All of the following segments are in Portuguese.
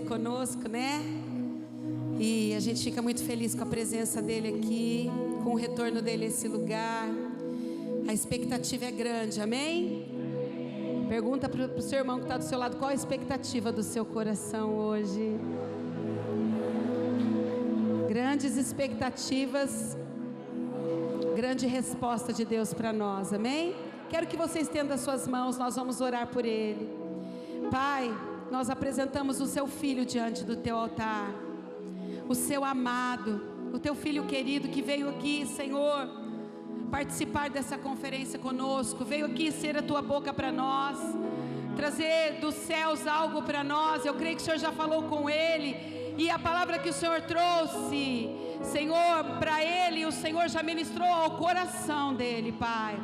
conosco, né? E a gente fica muito feliz com a presença dele aqui, com o retorno dele a esse lugar. A expectativa é grande, amém? Pergunta para o seu irmão que está do seu lado, qual a expectativa do seu coração hoje? Grandes expectativas, grande resposta de Deus para nós, amém? Quero que você estenda as suas mãos, nós vamos orar por ele. Pai, nós apresentamos o seu filho diante do teu altar, o seu amado, o teu filho querido que veio aqui, Senhor, participar dessa conferência conosco, veio aqui ser a tua boca para nós, trazer dos céus algo para nós. Eu creio que o Senhor já falou com ele, e a palavra que o Senhor trouxe, Senhor, para ele, o Senhor já ministrou ao coração dele, Pai.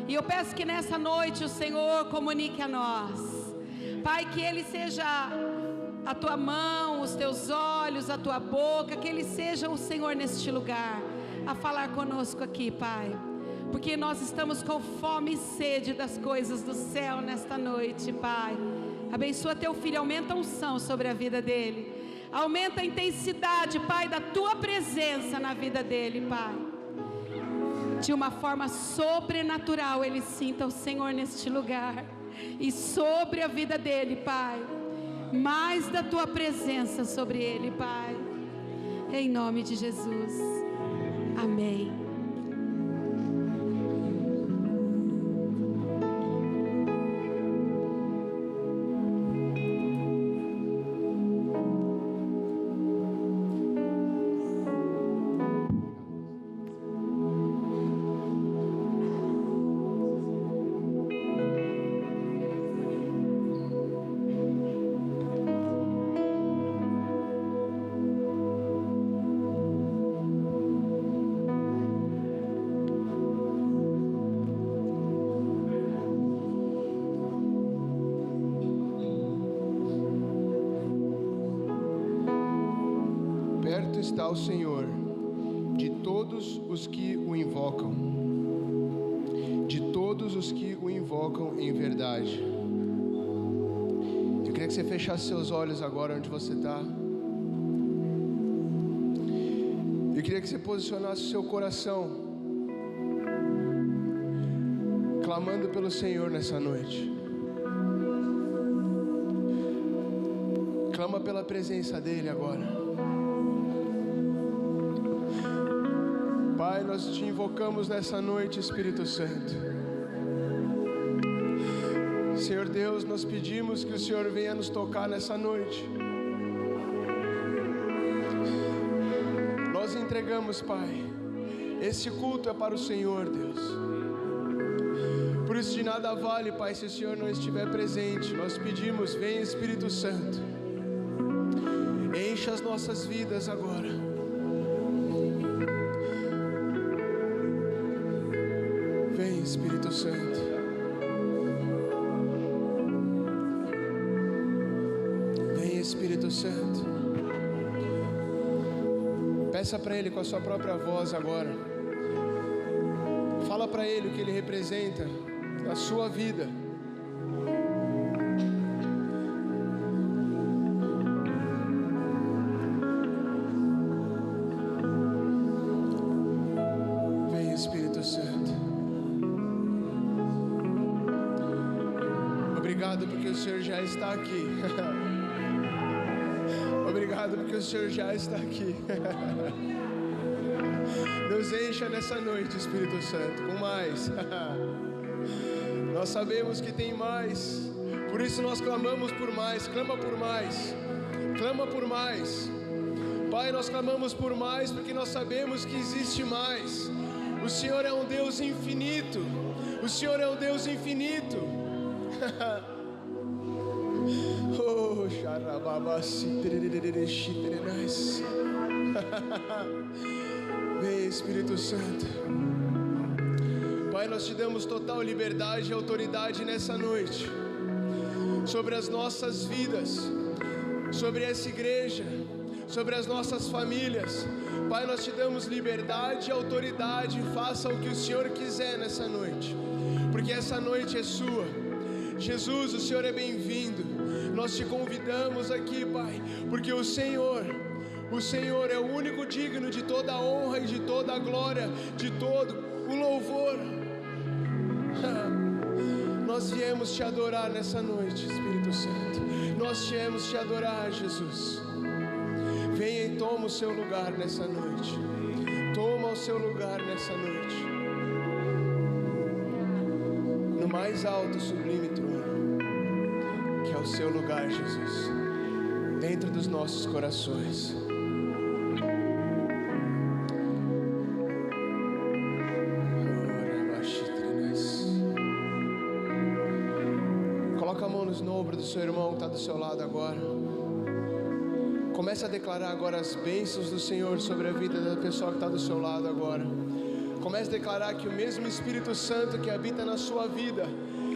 E eu peço que nessa noite o Senhor comunique a nós, Pai, que ele seja a tua mão, os teus olhos, a tua boca, que ele seja o Senhor neste lugar, a falar conosco aqui, Pai, porque nós estamos com fome e sede das coisas do céu nesta noite, Pai. Abençoa teu filho, aumenta a unção sobre a vida dele, aumenta a intensidade, Pai, da tua presença na vida dele, Pai. De uma forma sobrenatural ele sinta o Senhor neste lugar, e sobre a vida dele, Pai, mais da tua presença sobre ele, Pai, em nome de Jesus, amém. Está o Senhor de todos os que o invocam, de todos os que o invocam em verdade. Eu queria que você fechasse seus olhos agora onde você está. Eu queria que você posicionasse o seu coração, clamando pelo Senhor nessa noite. Clama pela presença dEle agora. Pai, nós te invocamos nessa noite, Espírito Santo. Senhor Deus, nós pedimos que o Senhor venha nos tocar nessa noite. Nós entregamos, Pai, esse culto é para o Senhor, Deus. Por isso de nada vale, Pai, se o Senhor não estiver presente. Nós pedimos, vem Espírito Santo, encha as nossas vidas agora. Espírito Santo, vem Espírito Santo. Peça para Ele com a sua própria voz agora. Fala para Ele o que Ele representa na sua vida. Vem Espírito Santo. Obrigado porque o Senhor já está aqui. Obrigado porque o Senhor já está aqui. Nos encha nessa noite, Espírito Santo, com mais. Nós sabemos que tem mais, por isso nós clamamos por mais. Clama por mais, clama por mais. Pai, nós clamamos por mais porque nós sabemos que existe mais. O Senhor é um Deus infinito. O Senhor é um Deus infinito. Oh, vem Espírito Santo. Pai, nós te damos total liberdade e autoridade nessa noite sobre as nossas vidas, sobre essa igreja, sobre as nossas famílias. Pai, nós te damos liberdade e autoridade. Faça o que o Senhor quiser nessa noite, porque essa noite é sua. Jesus, o Senhor é bem-vindo. Nós te convidamos aqui, Pai, porque o Senhor é o único digno de toda a honra e de toda a glória, de todo o louvor. Nós viemos te adorar nessa noite, Espírito Santo. Nós viemos te adorar, Jesus. Venha e toma o seu lugar nessa noite. Toma o seu lugar nessa noite. No mais alto, sublime trono, que é o seu lugar, Jesus, dentro dos nossos corações. Coloca a mão no ombro do seu irmão que está do seu lado agora. Comece a declarar agora as bênçãos do Senhor sobre a vida da pessoa que está do seu lado agora. Comece a declarar que o mesmo Espírito Santo que habita na sua vida,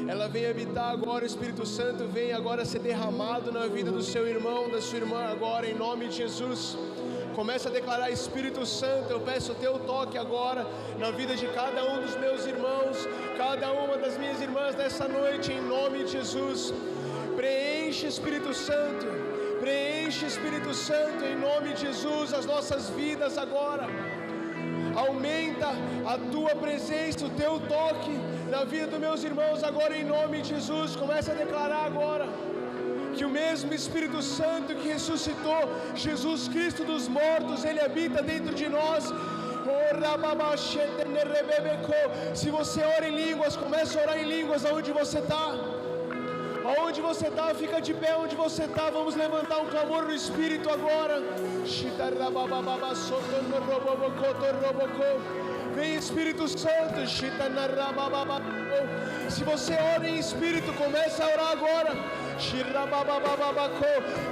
ela vem habitar agora. O Espírito Santo vem agora ser derramado na vida do seu irmão, da sua irmã agora, em nome de Jesus. Comece a declarar: Espírito Santo, eu peço o teu toque agora na vida de cada um dos meus irmãos, cada uma das minhas irmãs nessa noite, em nome de Jesus. Preenche, Espírito Santo, preenche, Espírito Santo, em nome de Jesus, as nossas vidas agora. Aumenta a tua presença, o teu toque na vida dos meus irmãos agora, em nome de Jesus. Comece a declarar agora que o mesmo Espírito Santo que ressuscitou Jesus Cristo dos mortos, Ele habita dentro de nós. Se você ora em línguas, comece a orar em línguas aonde você está. Aonde você está, fica de pé onde você está. Vamos levantar um clamor no Espírito agora. Vem, Espírito Santo. Se você ora em Espírito, comece a orar agora.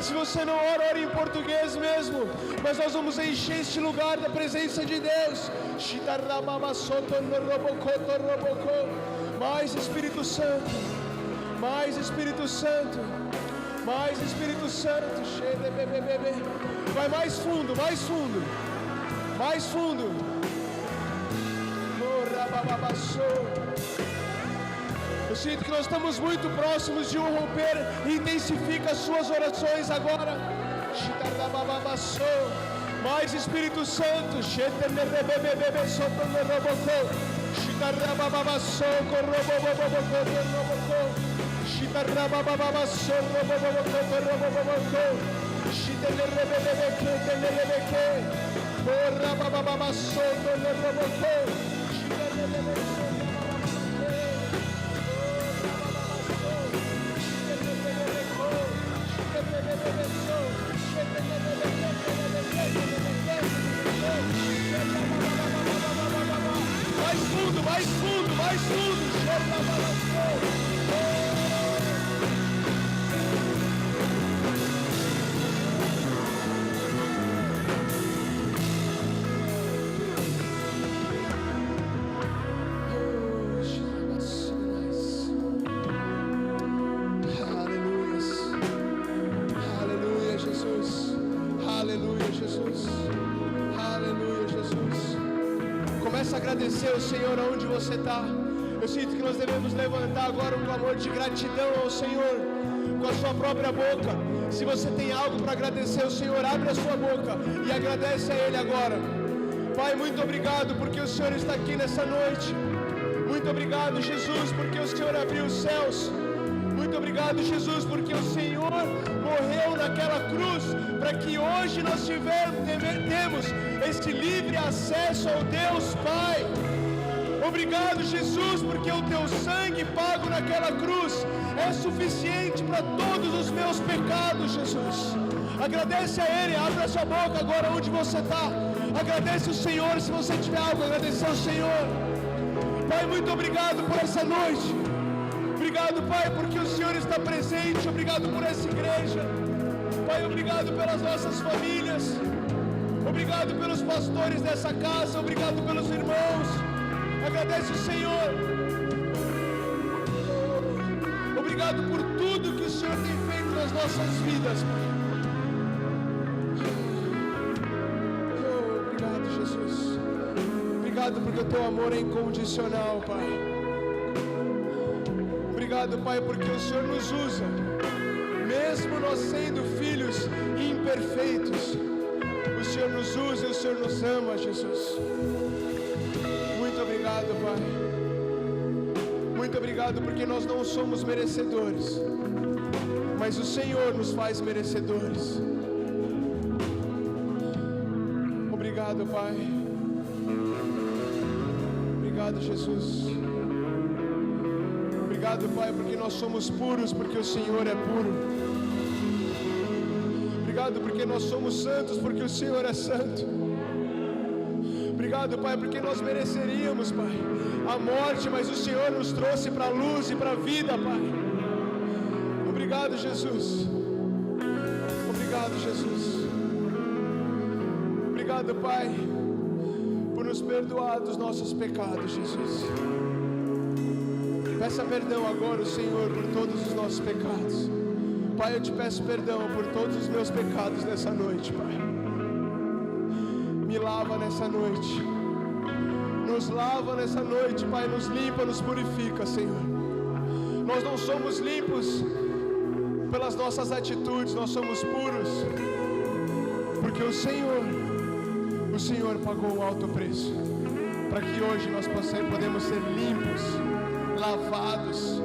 Se você não ora, ore em português mesmo. Mas nós vamos encher este lugar da presença de Deus. Mais Espírito Santo. Mais Espírito Santo, mais Espírito Santo, vai mais fundo, mais fundo, mais fundo. Eu sinto que nós estamos muito próximos de um romper. Intensifica as suas orações agora. Mais Espírito Santo, mais fundo, mais fundo, mais fundo. Aleluia, Jesus. Aleluia, Jesus. Aleluia, Jesus. Comece a agradecer ao Senhor aonde você está. Eu sinto que nós devemos levantar agora um clamor de gratidão ao Senhor com a sua própria boca. Se você tem algo para agradecer ao Senhor, abre a sua boca e agradece a Ele agora. Pai, muito obrigado porque o Senhor está aqui nessa noite. Muito obrigado, Jesus, porque o Senhor abriu os céus. Muito obrigado, Jesus, porque o Senhor morreu naquela cruz para que hoje nós temos este livre acesso ao Deus Pai. Obrigado, Jesus, porque o teu sangue pago naquela cruz é suficiente para todos os meus pecados, Jesus. Agradece a Ele, abre a sua boca agora onde você está. Agradece o Senhor, se você tiver algo a agradecer ao Senhor. Pai, muito obrigado por essa noite. Obrigado, Pai, porque o Senhor está presente. Obrigado por essa igreja. Pai, obrigado pelas nossas famílias. Obrigado pelos pastores dessa casa. Obrigado pelos irmãos. Agradece o Senhor. Obrigado por tudo que o Senhor tem feito nas nossas vidas. Obrigado, Jesus. Obrigado porque o teu amor é incondicional, Pai. obrigado, Pai, porque o Senhor nos usa, mesmo nós sendo filhos imperfeitos. O Senhor nos usa e o Senhor nos ama, Jesus. Muito obrigado, Pai. Muito obrigado porque nós não somos merecedores, mas o Senhor nos faz merecedores. Obrigado, Pai. Obrigado, Jesus. Obrigado, Pai, porque nós somos puros, porque o Senhor é puro. Obrigado porque nós somos santos, porque o Senhor é santo. Obrigado, Pai, porque nós mereceríamos, Pai, a morte, mas o Senhor nos trouxe para a luz e para a vida, Pai. Obrigado, Jesus. Obrigado, Jesus. Obrigado, Pai, por nos perdoar dos nossos pecados, Jesus. Peça perdão agora ao Senhor por todos os nossos pecados. Pai, eu te peço perdão por todos os meus pecados nessa noite, Pai. Me lava nessa noite. Nos lava nessa noite, Pai. Nos limpa, nos purifica, Senhor. Nós não somos limpos pelas nossas atitudes, nós somos puros porque o Senhor pagou um alto preço para que hoje nós podemos ser limpos, lavados,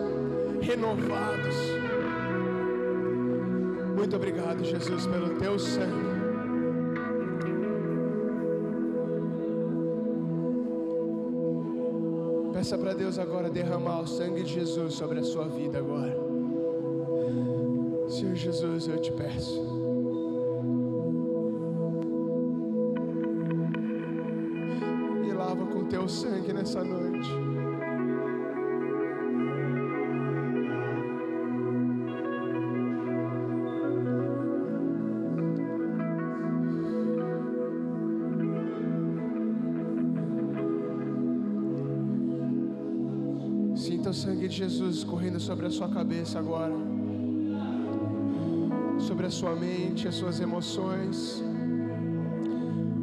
renovados. Muito obrigado, Jesus, pelo teu sangue. Peça para Deus agora derramar o sangue de Jesus sobre a sua vida agora. Senhor Jesus, eu te peço. Me lava com teu sangue nessa noite. Sinta o sangue de Jesus correndo sobre a sua cabeça agora, sobre a sua mente, as suas emoções.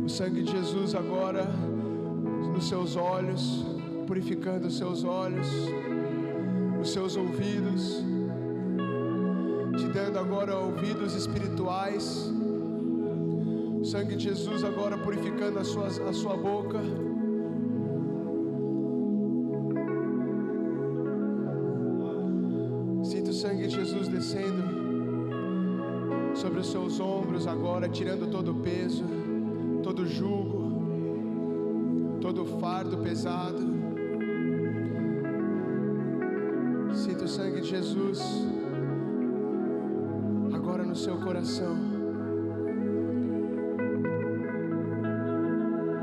O sangue de Jesus agora nos seus olhos, purificando os seus olhos, os seus ouvidos, te dando agora ouvidos espirituais. O sangue de Jesus agora purificando a sua boca. Sangue de Jesus descendo sobre os seus ombros agora, tirando todo o peso, todo o jugo, todo o fardo pesado. Sinta o sangue de Jesus agora no seu coração,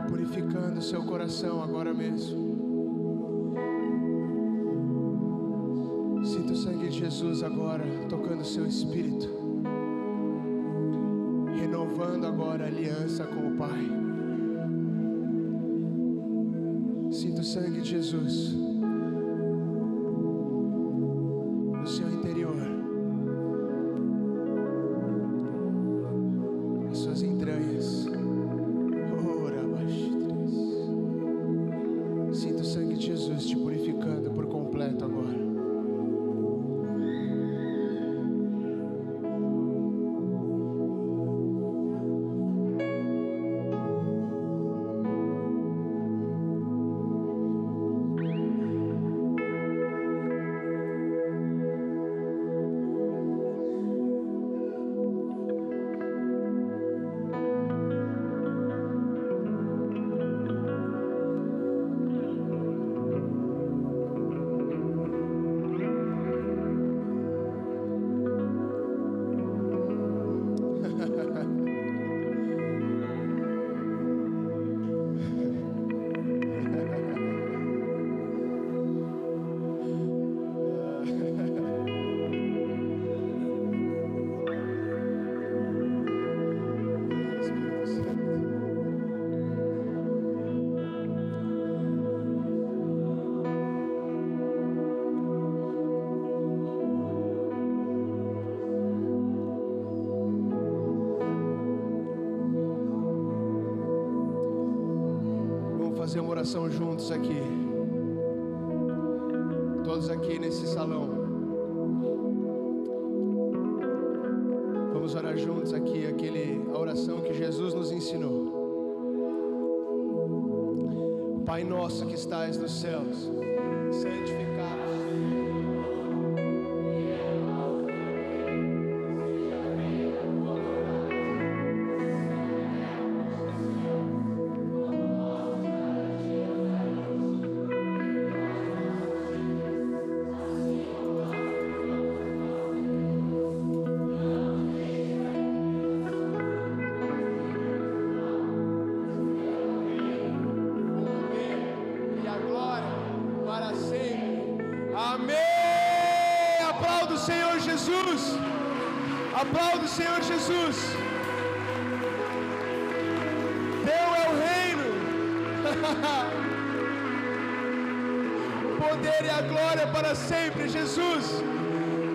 purificando o seu coração agora mesmo. Sinta o sangue de Jesus agora tocando o seu espírito, renovando agora a aliança com o Pai. Sinta o sangue de Jesus no seu interior, nas suas entranhas. Sinta o sangue de Jesus te purificando por completo agora. Fazer uma oração juntos aqui, todos aqui nesse salão. vamos orar juntos aqui, a oração que Jesus nos ensinou. Pai nosso que estais nos céus, santificado Aplauda o Senhor Jesus. Teu é o reino, o poder e a glória para sempre, Jesus.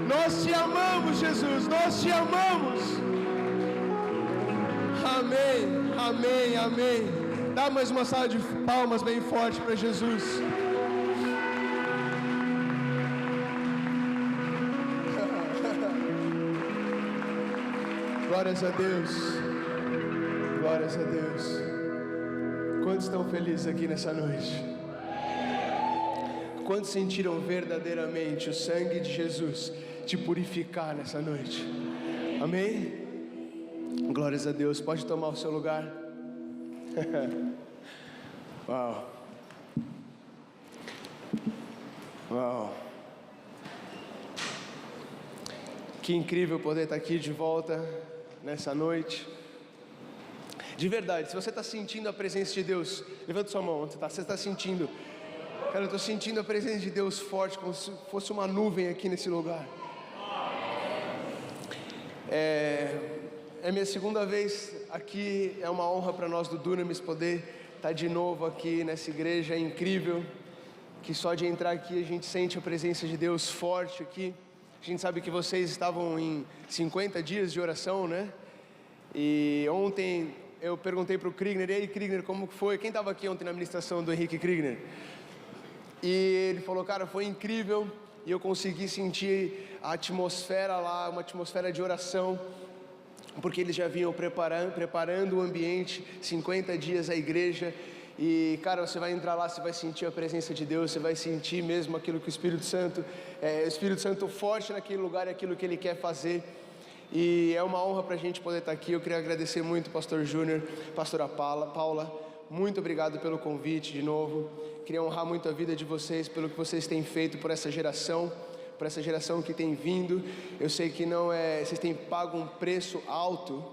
Nós te amamos, Jesus, nós te amamos. Amém, amém, amém. Dá mais uma salva de palmas bem forte para Jesus. Glórias a Deus, glórias a Deus. Quantos estão felizes aqui nessa noite? Quantos sentiram verdadeiramente o sangue de Jesus te purificar nessa noite? Amém? Glórias a Deus, pode tomar o seu lugar. Uau, uau. Que incrível poder estar aqui de volta nessa noite. De verdade, se você está sentindo a presença de Deus, levanta sua mão onde você está sentindo. Cara, eu estou sentindo a presença de Deus forte, como se fosse uma nuvem aqui nesse lugar. É minha segunda vez aqui, é uma honra para nós do Dunamis poder estar de novo aqui nessa igreja, é incrível, que só de entrar aqui a gente sente a presença de Deus forte aqui. A gente sabe que vocês estavam em 50 dias de oração, né? E ontem eu perguntei para o Krigner, e aí Krigner, como foi? Quem estava aqui ontem na ministração do Henrique Krigner? E ele falou, cara, foi incrível, e eu consegui sentir a atmosfera lá, uma atmosfera de oração, porque eles já vinham preparando o ambiente, 50 dias a igreja. E, cara, você vai entrar lá, você vai sentir a presença de Deus, você vai sentir mesmo aquilo que o Espírito Santo forte naquele lugar, aquilo que Ele quer fazer. E é uma honra para a gente poder estar aqui. Eu queria agradecer muito, Pastor Júnior, Pastora Paula, muito obrigado pelo convite de novo. Queria honrar muito a vida de vocês, pelo que vocês têm feito por essa geração que tem vindo. Eu sei que vocês têm pago um preço alto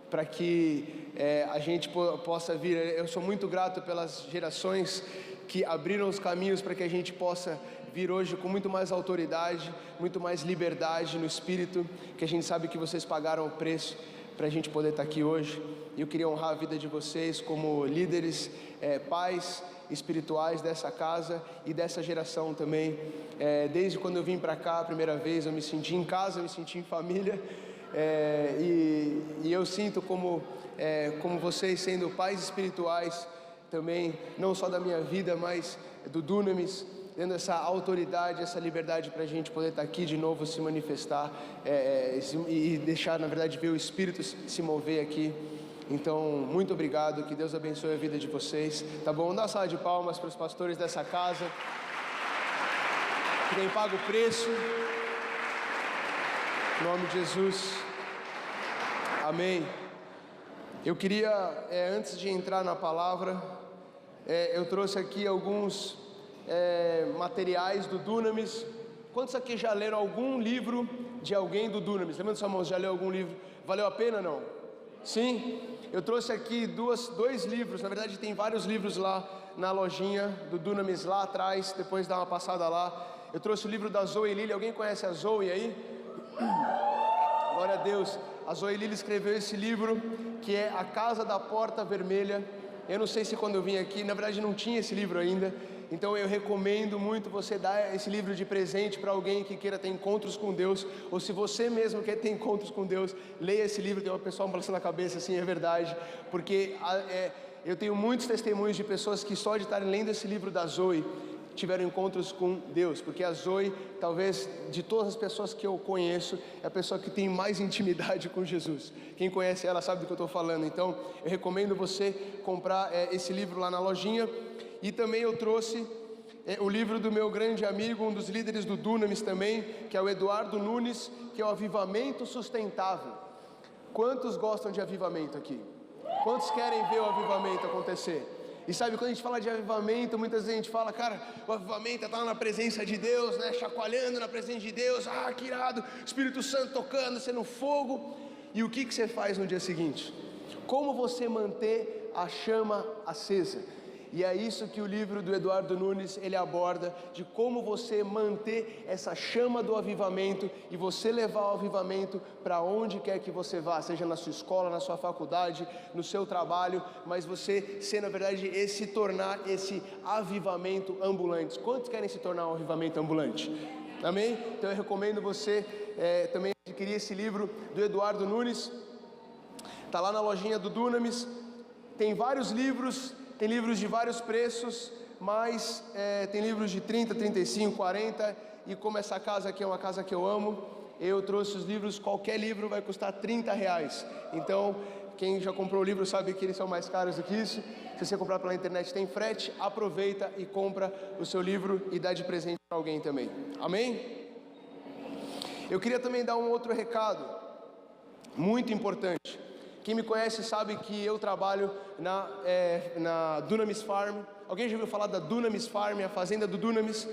para que a gente possa vir. Eu sou muito grato pelas gerações que abriram os caminhos para que a gente possa vir hoje com muito mais autoridade, muito mais liberdade no Espírito, que a gente sabe que vocês pagaram o preço para a gente poder estar aqui hoje. E eu queria honrar a vida de vocês como líderes, pais espirituais dessa casa e dessa geração também. Desde quando eu vim para cá a primeira vez, eu me senti em casa, eu me senti em família. E eu sinto como vocês sendo pais espirituais também, não só da minha vida, mas do Dunamis, dando essa autoridade, essa liberdade para a gente poder estar aqui de novo, se manifestar e deixar, na verdade, ver o Espírito se mover aqui. Então, muito obrigado, que Deus abençoe a vida de vocês, tá bom? Dá uma salva de palmas para os pastores dessa casa, que têm pago o preço, em nome de Jesus, amém. Eu queria, antes de entrar na palavra, eu trouxe aqui alguns materiais do Dunamis. Quantos aqui já leram algum livro de alguém do Dunamis? Levanta sua mão, já leu algum livro? Valeu a pena, não? Sim? Eu trouxe aqui dois livros, na verdade tem vários livros lá na lojinha do Dunamis lá atrás, depois dá uma passada lá. Eu trouxe o livro da Zoe Lili. Alguém conhece a Zoe aí? Glória a Deus. A Zoe Lili escreveu esse livro, que é A Casa da Porta Vermelha. Eu não sei se quando eu vim aqui, na verdade não tinha esse livro ainda, então eu recomendo muito você dar esse livro de presente para alguém que queira ter encontros com Deus, ou se você mesmo quer ter encontros com Deus, leia esse livro. Tem uma pessoa balançando a cabeça assim, é verdade, porque eu tenho muitos testemunhos de pessoas que só de estarem lendo esse livro da Zoe tiveram encontros com Deus, porque a Zoe, talvez de todas as pessoas que eu conheço, é a pessoa que tem mais intimidade com Jesus. Quem conhece ela sabe do que eu estou falando. Então eu recomendo você comprar esse livro lá na lojinha. E também eu trouxe o livro do meu grande amigo, um dos líderes do Dunamis também, que é o Eduardo Nunes, que é o Avivamento Sustentável. Quantos gostam de avivamento aqui? Quantos querem ver o avivamento acontecer? E sabe, quando a gente fala de avivamento, muitas vezes a gente fala, cara, o avivamento é estar na presença de Deus, né? Chacoalhando na presença de Deus, que irado, Espírito Santo tocando, sendo fogo. E o que você faz no dia seguinte? Como você manter a chama acesa? E é isso que o livro do Eduardo Nunes, ele aborda, de como você manter essa chama do avivamento e você levar o avivamento para onde quer que você vá, seja na sua escola, na sua faculdade, no seu trabalho, mas você ser, na verdade, se tornar esse avivamento ambulante. Quantos querem se tornar um avivamento ambulante? Amém? Então eu recomendo você também adquirir esse livro do Eduardo Nunes, está lá na lojinha do Dunamis, tem vários livros. Tem livros de vários preços, mas tem livros de 30, 35, 40, e como essa casa aqui é uma casa que eu amo, eu trouxe os livros, qualquer livro vai custar R$30, então quem já comprou o livro sabe que eles são mais caros do que isso. Se você comprar pela internet tem frete, aproveita e compra o seu livro e dá de presente para alguém também, amém? Eu queria também dar um outro recado, muito importante. Quem me conhece sabe que eu trabalho na Dunamis Farm. Alguém já ouviu falar da Dunamis Farm, a fazenda do Dunamis?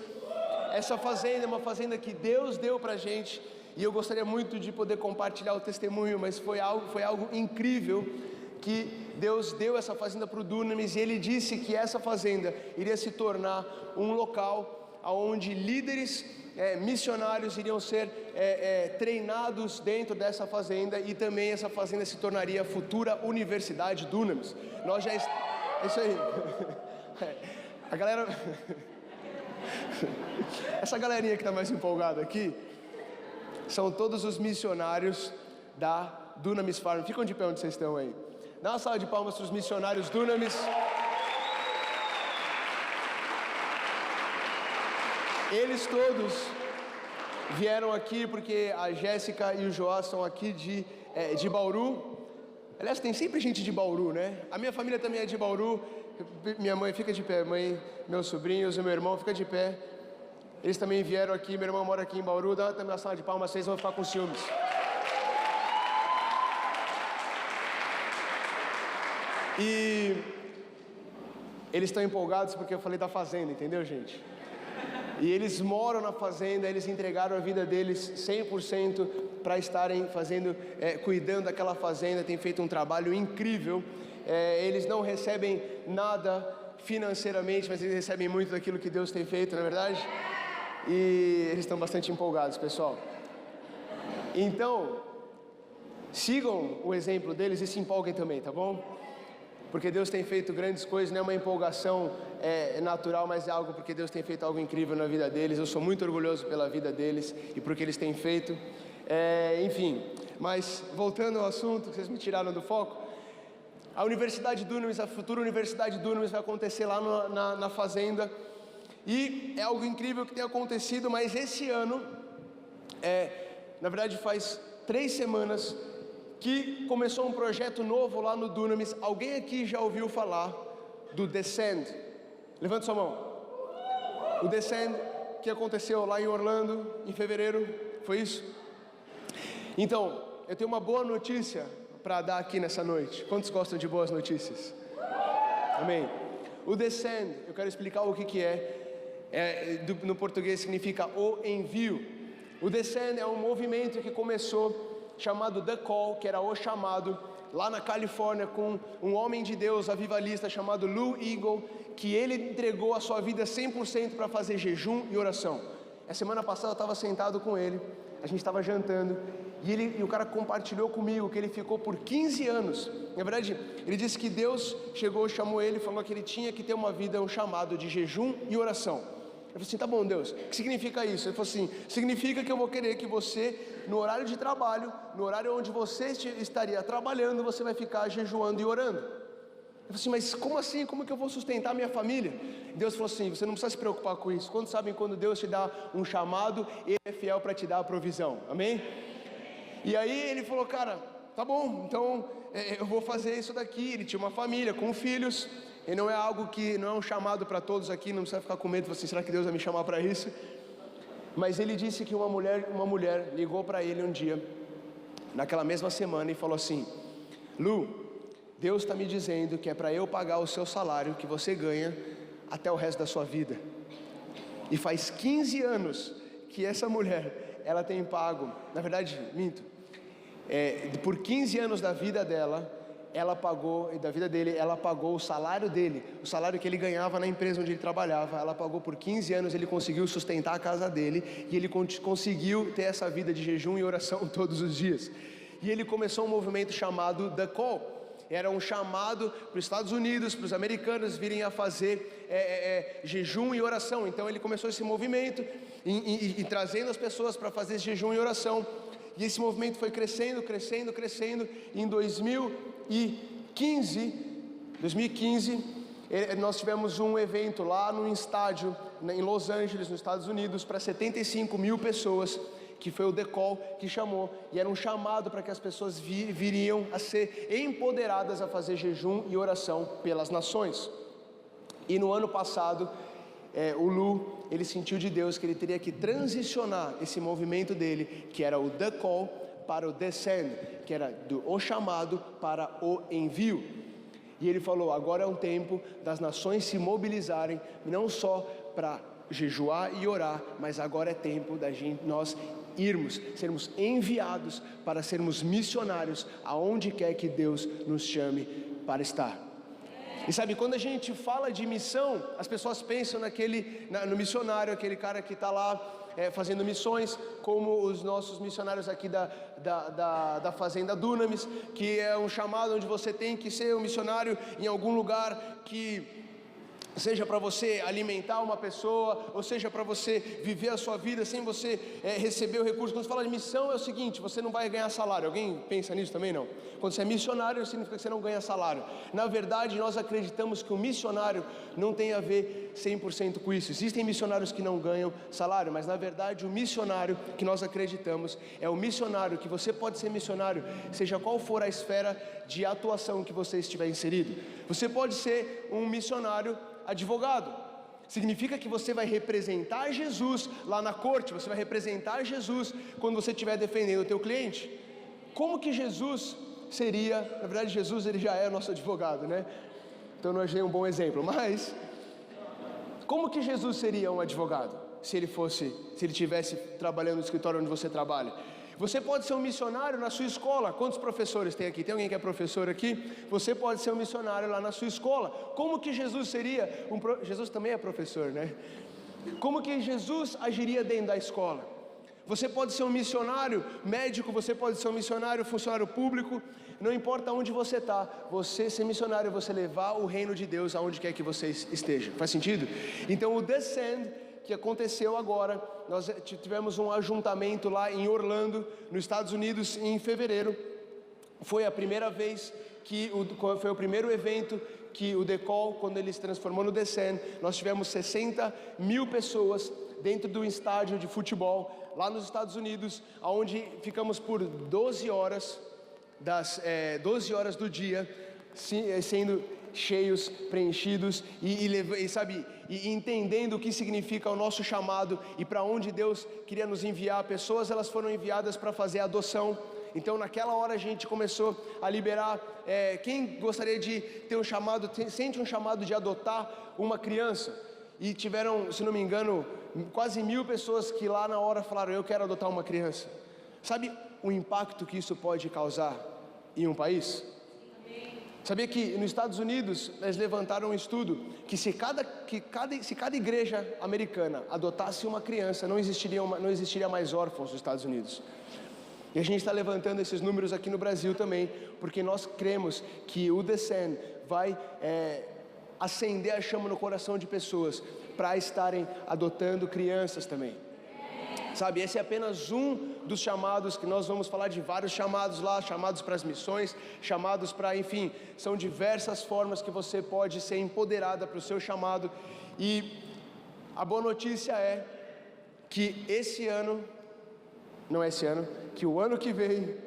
Essa fazenda é uma fazenda que Deus deu pra gente, e eu gostaria muito de poder compartilhar o testemunho, mas foi algo incrível, que Deus deu essa fazenda para o Dunamis, e Ele disse que essa fazenda iria se tornar um local onde líderes missionários iriam ser treinados dentro dessa fazenda, e também essa fazenda se tornaria a futura Universidade Dunamis. É isso aí. A galera, essa galerinha que está mais empolgada aqui, são todos os missionários da Dunamis Farm. Ficam de pé onde vocês estão aí. Dá uma salva de palmas para os missionários Dunamis. Eles todos vieram aqui porque a Jéssica e o Joás são aqui de Bauru. Aliás, tem sempre gente de Bauru, né? A minha família também é de Bauru. Minha mãe fica de pé, mãe, meus sobrinhos e meu irmão fica de pé. Eles também vieram aqui, meu irmão mora aqui em Bauru. Dá também uma salva de palmas, vocês vão ficar com ciúmes. E eles estão empolgados porque eu falei da fazenda, entendeu, gente? E eles moram na fazenda, eles entregaram a vida deles 100% para estarem cuidando daquela fazenda, têm feito um trabalho incrível. Eles não recebem nada financeiramente, mas eles recebem muito daquilo que Deus tem feito, não é verdade? E eles estão bastante empolgados, pessoal. Então, sigam o exemplo deles e se empolguem também, tá bom? Porque Deus tem feito grandes coisas, não é uma empolgação natural, mas é algo porque Deus tem feito algo incrível na vida deles. Eu sou muito orgulhoso pela vida deles e por que eles têm feito. Enfim, mas voltando ao assunto, vocês me tiraram do foco. A Universidade Dunamis, a futura Universidade Dunamis vai acontecer lá na fazenda. E é algo incrível que tem acontecido, mas esse ano, na verdade faz 3 semanas, que começou um projeto novo lá no Dunamis. Alguém aqui já ouviu falar do Descend? Levante sua mão. O Descend, que aconteceu lá em Orlando, em fevereiro, foi isso? Então, eu tenho uma boa notícia para dar aqui nessa noite. Quantos gostam de boas notícias? Amém. O Descend, eu quero explicar o que no português significa o envio. O Descend é um movimento que começou chamado The Call, que era o chamado, lá na Califórnia, com um homem de Deus, avivalista, chamado Lou Engle, que ele entregou a sua vida 100% para fazer jejum e oração. A semana passada eu estava sentado com ele, a gente estava jantando, e o cara compartilhou comigo que ele ficou por 15 anos. Na verdade, ele disse que Deus chamou ele e falou que ele tinha que ter uma vida, um chamado de jejum e oração. Eu falei assim, tá bom, Deus, o que significa isso? Ele falou assim, significa que eu vou querer que você, no horário de trabalho, no horário onde você estaria trabalhando, você vai ficar jejuando e orando. falei assim, mas como assim? Como que eu vou sustentar minha família? Deus falou assim, você não precisa se preocupar com isso. Quando sabem quando Deus te dá um chamado, Ele é fiel para te dar a provisão, amém? E aí ele falou, cara, tá bom, então eu vou fazer isso daqui. Ele tinha uma família com filhos, e não é algo que, não é um chamado para todos aqui, não precisa ficar com medo, assim, será que Deus vai me chamar para isso? Mas ele disse que uma mulher ligou para ele um dia, naquela mesma semana, e falou assim, Lu, Deus está me dizendo que é para eu pagar o seu salário que você ganha até o resto da sua vida. E faz 15 anos que essa mulher, ela tem pago, na verdade, minto, por 15 anos da vida dela, ela pagou, e da vida dele, ela pagou o salário dele, o salário que ele ganhava na empresa onde ele trabalhava, ela pagou por 15 anos, ele conseguiu sustentar a casa dele, e ele conseguiu ter essa vida de jejum e oração todos os dias. E ele começou um movimento chamado The Call. Era um chamado para os Estados Unidos, para os americanos virem a fazer jejum e oração. Então ele começou esse movimento e trazendo as pessoas para fazer jejum e oração. E esse movimento foi crescendo. Em 2015, nós tivemos um evento lá no estádio em Los Angeles, nos Estados Unidos, para 75 mil pessoas, que foi o The Call que chamou, e era um chamado para que as pessoas viriam a ser empoderadas a fazer jejum e oração pelas nações. E no ano passado, o Lu, ele sentiu de Deus que ele teria que transicionar esse movimento dele, que era o The Call, para o Descend, que era o chamado para o envio. E ele falou, agora é um tempo das nações se mobilizarem, não só para jejuar e orar, mas agora é tempo da gente, nós sermos enviados para sermos missionários aonde quer que Deus nos chame para estar. E sabe, quando a gente fala de missão, as pessoas pensam no missionário, aquele cara que está lá fazendo missões, como os nossos missionários aqui da Fazenda Dunamis, que é um chamado onde você tem que ser um missionário em algum lugar que seja para você alimentar uma pessoa, ou seja para você viver a sua vida sem você receber o recurso. Quando você fala de missão, é o seguinte, você não vai ganhar salário. Alguém pensa nisso também? Não. Quando você é missionário, significa que você não ganha salário. Na verdade, nós acreditamos que o missionário não tem a ver 100% com isso. Existem missionários que não ganham salário, mas na verdade o missionário que nós acreditamos é o missionário que você pode ser missionário, seja qual for a esfera de atuação que você estiver inserido. Você pode ser um missionário advogado, significa que você vai representar Jesus lá na corte, você vai representar Jesus quando você estiver defendendo o teu cliente. Como que Jesus seria, na verdade Jesus ele já é nosso advogado, né? Então não achei um bom exemplo, mas como que Jesus seria um advogado se ele estivesse trabalhando no escritório onde você trabalha? Você pode ser um missionário na sua escola. Quantos professores tem aqui? Tem alguém que é professor aqui? Você pode ser um missionário lá na sua escola. Como que Jesus seria? Jesus também é professor, né? Como que Jesus agiria dentro da escola? Você pode ser um missionário médico, você pode ser um missionário funcionário público. Não importa onde você está, você ser missionário, você levar o reino de Deus aonde quer que você esteja. Faz sentido? Então o Descend, que aconteceu agora, nós tivemos um ajuntamento lá em Orlando, nos Estados Unidos, em fevereiro. Foi a primeira vez foi o primeiro evento que o The Call, quando ele se transformou no Descend, nós tivemos 60 mil pessoas dentro do estádio de futebol, lá nos Estados Unidos, onde ficamos por 12 horas do dia, sendo cheios, preenchidos e entendendo o que significa o nosso chamado e para onde Deus queria nos enviar. Pessoas, elas foram enviadas para fazer adoção. Então naquela hora a gente começou a liberar, quem gostaria de ter sente um chamado de adotar uma criança? E tiveram, se não me engano, quase 1000 pessoas que lá na hora falaram, eu quero adotar uma criança. Sabe o impacto que isso pode causar em um país? Sabia que nos Estados Unidos eles levantaram um estudo que se cada igreja americana adotasse uma criança, não existiria mais órfãos nos Estados Unidos. E a gente está levantando esses números aqui no Brasil também, porque nós cremos que o Descend vai acender a chama no coração de pessoas para estarem adotando crianças também. Sabe, esse é apenas um dos chamados, que nós vamos falar de vários chamados lá, chamados para as missões, chamados para, enfim, são diversas formas que você pode ser empoderada para o seu chamado. E a boa notícia é que esse ano, não é esse ano, que o ano que vem,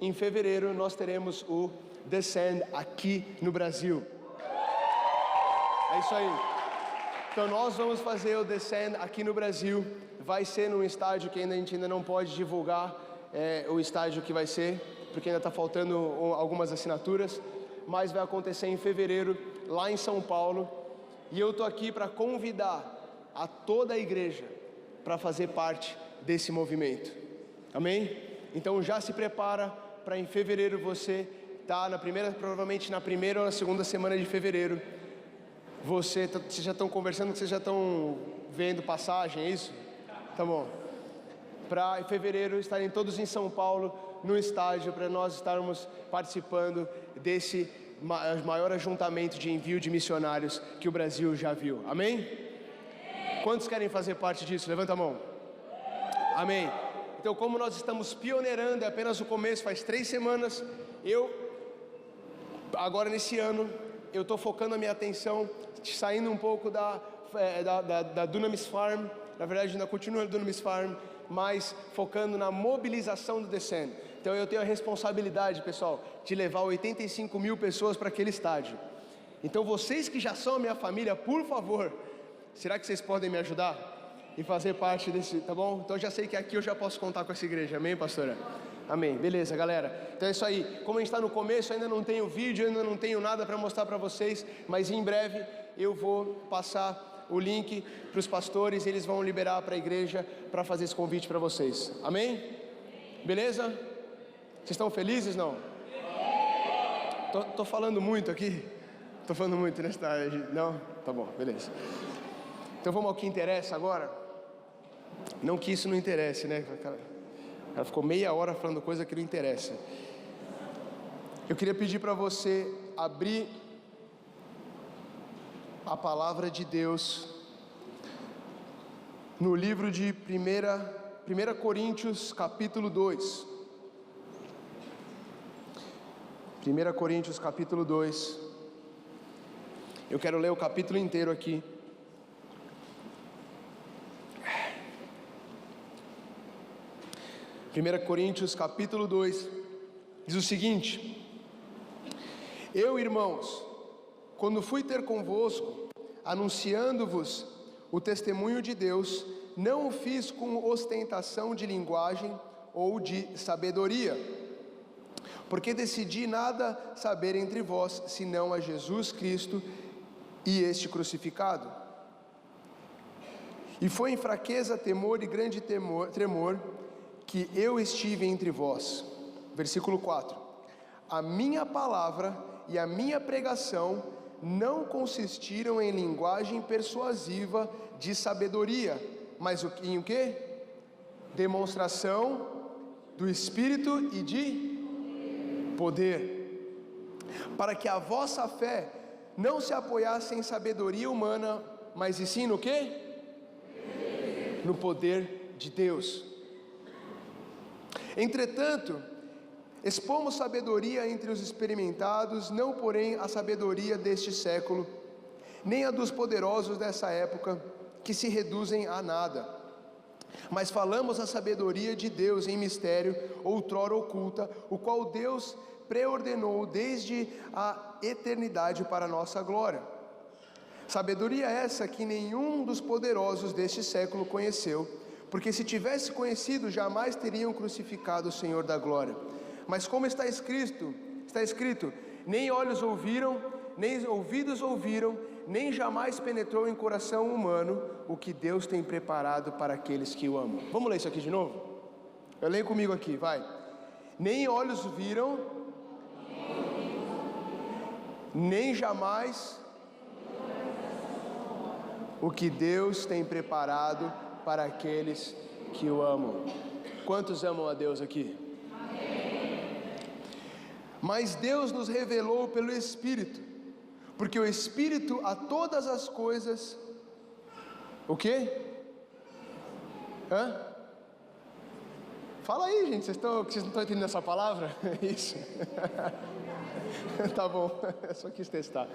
em fevereiro, nós teremos o Descend aqui no Brasil. É isso aí. Então nós vamos fazer o Descend aqui no Brasil. Vai ser num estádio que a gente ainda não pode divulgar o estádio que vai ser, porque ainda está faltando algumas assinaturas, mas vai acontecer em fevereiro, lá em São Paulo, e eu estou aqui para convidar a toda a igreja para fazer parte desse movimento, amém? Então já se prepara para em fevereiro você tá provavelmente na primeira ou na segunda semana de fevereiro, vocês já estão conversando, vocês já estão vendo passagem, é isso? Tá bom. Para em fevereiro estarem todos em São Paulo, no estádio, para nós estarmos participando desse maior ajuntamento de envio de missionários que o Brasil já viu. Amém? Quantos querem fazer parte disso? Levanta a mão. Amém. Então, como nós estamos pioneirando, é apenas o começo, faz 3 semanas, agora nesse ano, eu estou focando a minha atenção, saindo um pouco da Dunamis Farm. Na verdade, ainda continua no Dunamis Farm, mas focando na mobilização do Descend. Então eu tenho a responsabilidade, pessoal, de levar 85 mil pessoas para aquele estádio. Então vocês que já são a minha família, por favor, será que vocês podem me ajudar e fazer parte desse, tá bom? Então eu já sei que aqui eu já posso contar com essa igreja, amém, pastora? Amém, beleza, galera. Então é isso aí, como a gente está no começo, ainda não tenho vídeo, ainda não tenho nada para mostrar para vocês, mas em breve eu vou passar o link para os pastores e eles vão liberar para a igreja para fazer esse convite para vocês, amém? Beleza? Vocês estão felizes, não? Tô falando muito aqui? Tô falando muito nessa tarde, não? Tá bom, beleza. Então vamos ao que interessa agora. Não que isso não interesse, né? O cara ficou meia hora falando coisa que não interessa. Eu queria pedir para você abrir a palavra de Deus no livro de 1 Coríntios capítulo 2. 1 Coríntios capítulo 2. Eu quero ler o capítulo inteiro aqui. Primeira Coríntios capítulo 2 diz o seguinte: Eu, irmãos, quando fui ter convosco, anunciando-vos o testemunho de Deus, não o fiz com ostentação de linguagem ou de sabedoria, porque decidi nada saber entre vós, senão a Jesus Cristo e este crucificado. E foi em fraqueza, temor e grande tremor que eu estive entre vós. Versículo 4. A minha palavra e a minha pregação não consistiram em linguagem persuasiva de sabedoria, mas em o quê? Demonstração do Espírito e de poder, para que a vossa fé não se apoiasse em sabedoria humana, mas e sim no quê? No poder de Deus. Entretanto, expomos sabedoria entre os experimentados, não porém a sabedoria deste século, nem a dos poderosos dessa época, que se reduzem a nada. Mas falamos a sabedoria de Deus em mistério, outrora oculta, o qual Deus preordenou desde a eternidade para a nossa glória. Sabedoria essa que nenhum dos poderosos deste século conheceu, porque se tivesse conhecido, jamais teriam crucificado o Senhor da glória. Mas como está escrito, nem olhos ouviram, nem ouvidos ouviram, nem jamais penetrou em coração humano o que Deus tem preparado para aqueles que o amam. Vamos ler isso aqui de novo? Leia comigo aqui, vai. Nem olhos viram, nem jamais o que Deus tem preparado para aqueles que o amam. Quantos amam a Deus aqui? Mas Deus nos revelou pelo Espírito, porque o Espírito a todas as coisas, o quê? Fala aí, gente, vocês não estão entendendo essa palavra? Isso. Tá bom, eu só quis testar.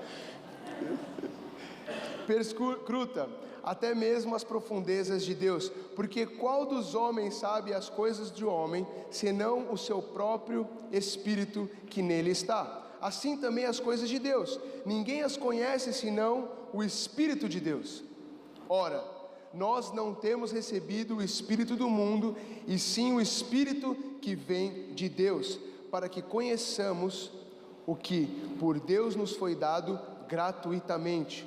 Perscruta até mesmo as profundezas de Deus, porque qual dos homens sabe as coisas do homem, senão o seu próprio Espírito que nele está? Assim também as coisas de Deus, ninguém as conhece senão o Espírito de Deus. Ora, nós não temos recebido o Espírito do mundo, e sim o Espírito que vem de Deus, para que conheçamos o que por Deus nos foi dado gratuitamente.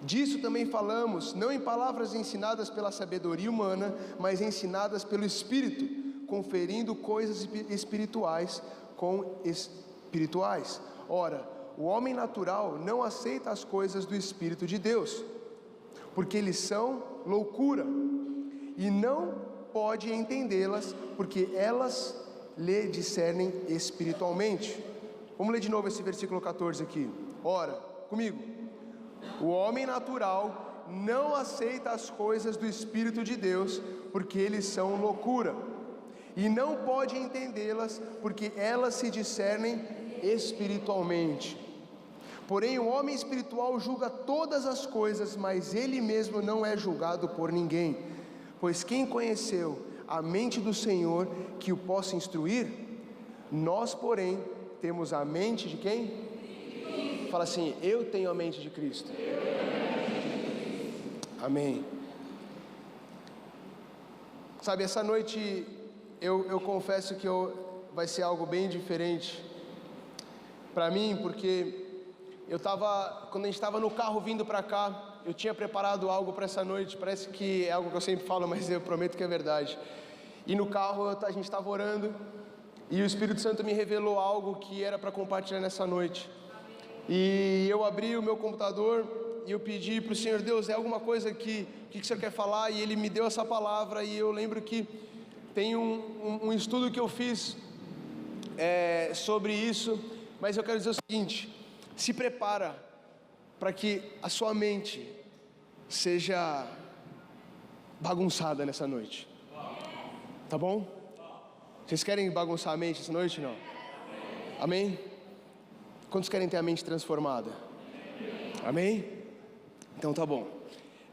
Disso também falamos, não em palavras ensinadas pela sabedoria humana, mas ensinadas pelo Espírito, conferindo coisas espirituais com espirituais. Ora, o homem natural não aceita as coisas do Espírito de Deus, porque eles são loucura, e não pode entendê-las, porque elas lhe discernem espiritualmente. Vamos ler de novo esse versículo 14 aqui. Ora, comigo. O homem natural não aceita as coisas do Espírito de Deus, porque eles são loucura, e não pode entendê-las, porque elas se discernem espiritualmente. Porém, o homem espiritual julga todas as coisas, mas ele mesmo não é julgado por ninguém. Pois quem conheceu a mente do Senhor que o possa instruir? Nós, porém, temos a mente de quem? Fala assim, eu tenho a mente de Cristo. Amém. Sabe, essa noite eu confesso que vai ser algo bem diferente para mim, porque quando a gente estava no carro vindo para cá, eu tinha preparado algo para essa noite. Parece que é algo que eu sempre falo, mas eu prometo que é verdade. E no carro a gente estava orando, e o Espírito Santo me revelou algo que era para compartilhar nessa noite. E eu abri o meu computador e eu pedi para o Senhor, Deus, é alguma coisa que o Senhor quer falar? E Ele me deu essa palavra, e eu lembro que tem um estudo que eu fiz sobre isso, mas eu quero dizer o seguinte: se prepara para que a sua mente seja bagunçada nessa noite, tá bom? Vocês querem bagunçar a mente essa noite? Não? Amém? Quantos querem ter a mente transformada? Amém? Então tá bom.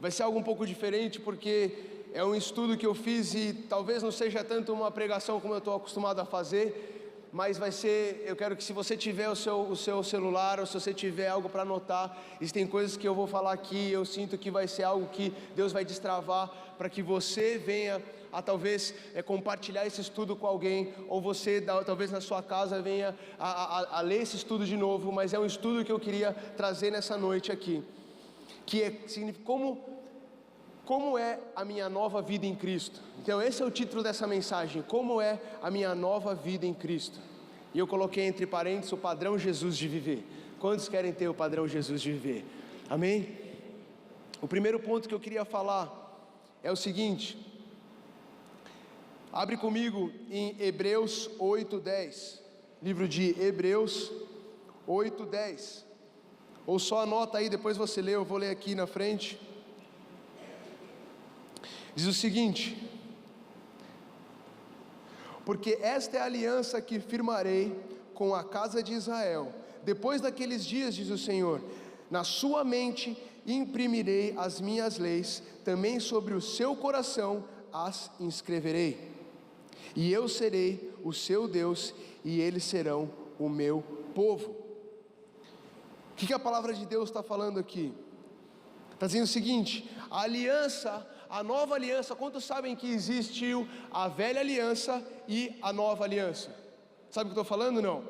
Vai ser algo um pouco diferente, porque é um estudo que eu fiz e talvez não seja tanto uma pregação como eu estou acostumado a fazer, mas vai ser, eu quero que se você tiver o seu celular, ou se você tiver algo para anotar, existem coisas que eu vou falar aqui, eu sinto que vai ser algo que Deus vai destravar, para que você venha a talvez compartilhar esse estudo com alguém, ou você talvez na sua casa venha a ler esse estudo de novo. Mas é um estudo que eu queria trazer nessa noite aqui, que significa como é a minha nova vida em Cristo. Então esse é o título dessa mensagem, como é a minha nova vida em Cristo. E eu coloquei entre parênteses o padrão Jesus de viver. Quantos querem ter o padrão Jesus de viver? Amém? O primeiro ponto que eu queria falar é o seguinte: abre comigo em Hebreus 8:10, livro de Hebreus 8:10, ou só anota aí, depois você lê, eu vou ler aqui na frente. Diz o seguinte: porque esta é a aliança que firmarei com a casa de Israel, depois daqueles dias, diz o Senhor, na sua mente imprimirei as minhas leis, também sobre o seu coração as inscreverei. E eu serei o seu Deus, e eles serão o meu povo. O que a palavra de Deus está falando aqui? Está dizendo o seguinte: a aliança, a nova aliança, quantos sabem que existiu a velha aliança e a nova aliança? Sabe o que eu estou falando? Não?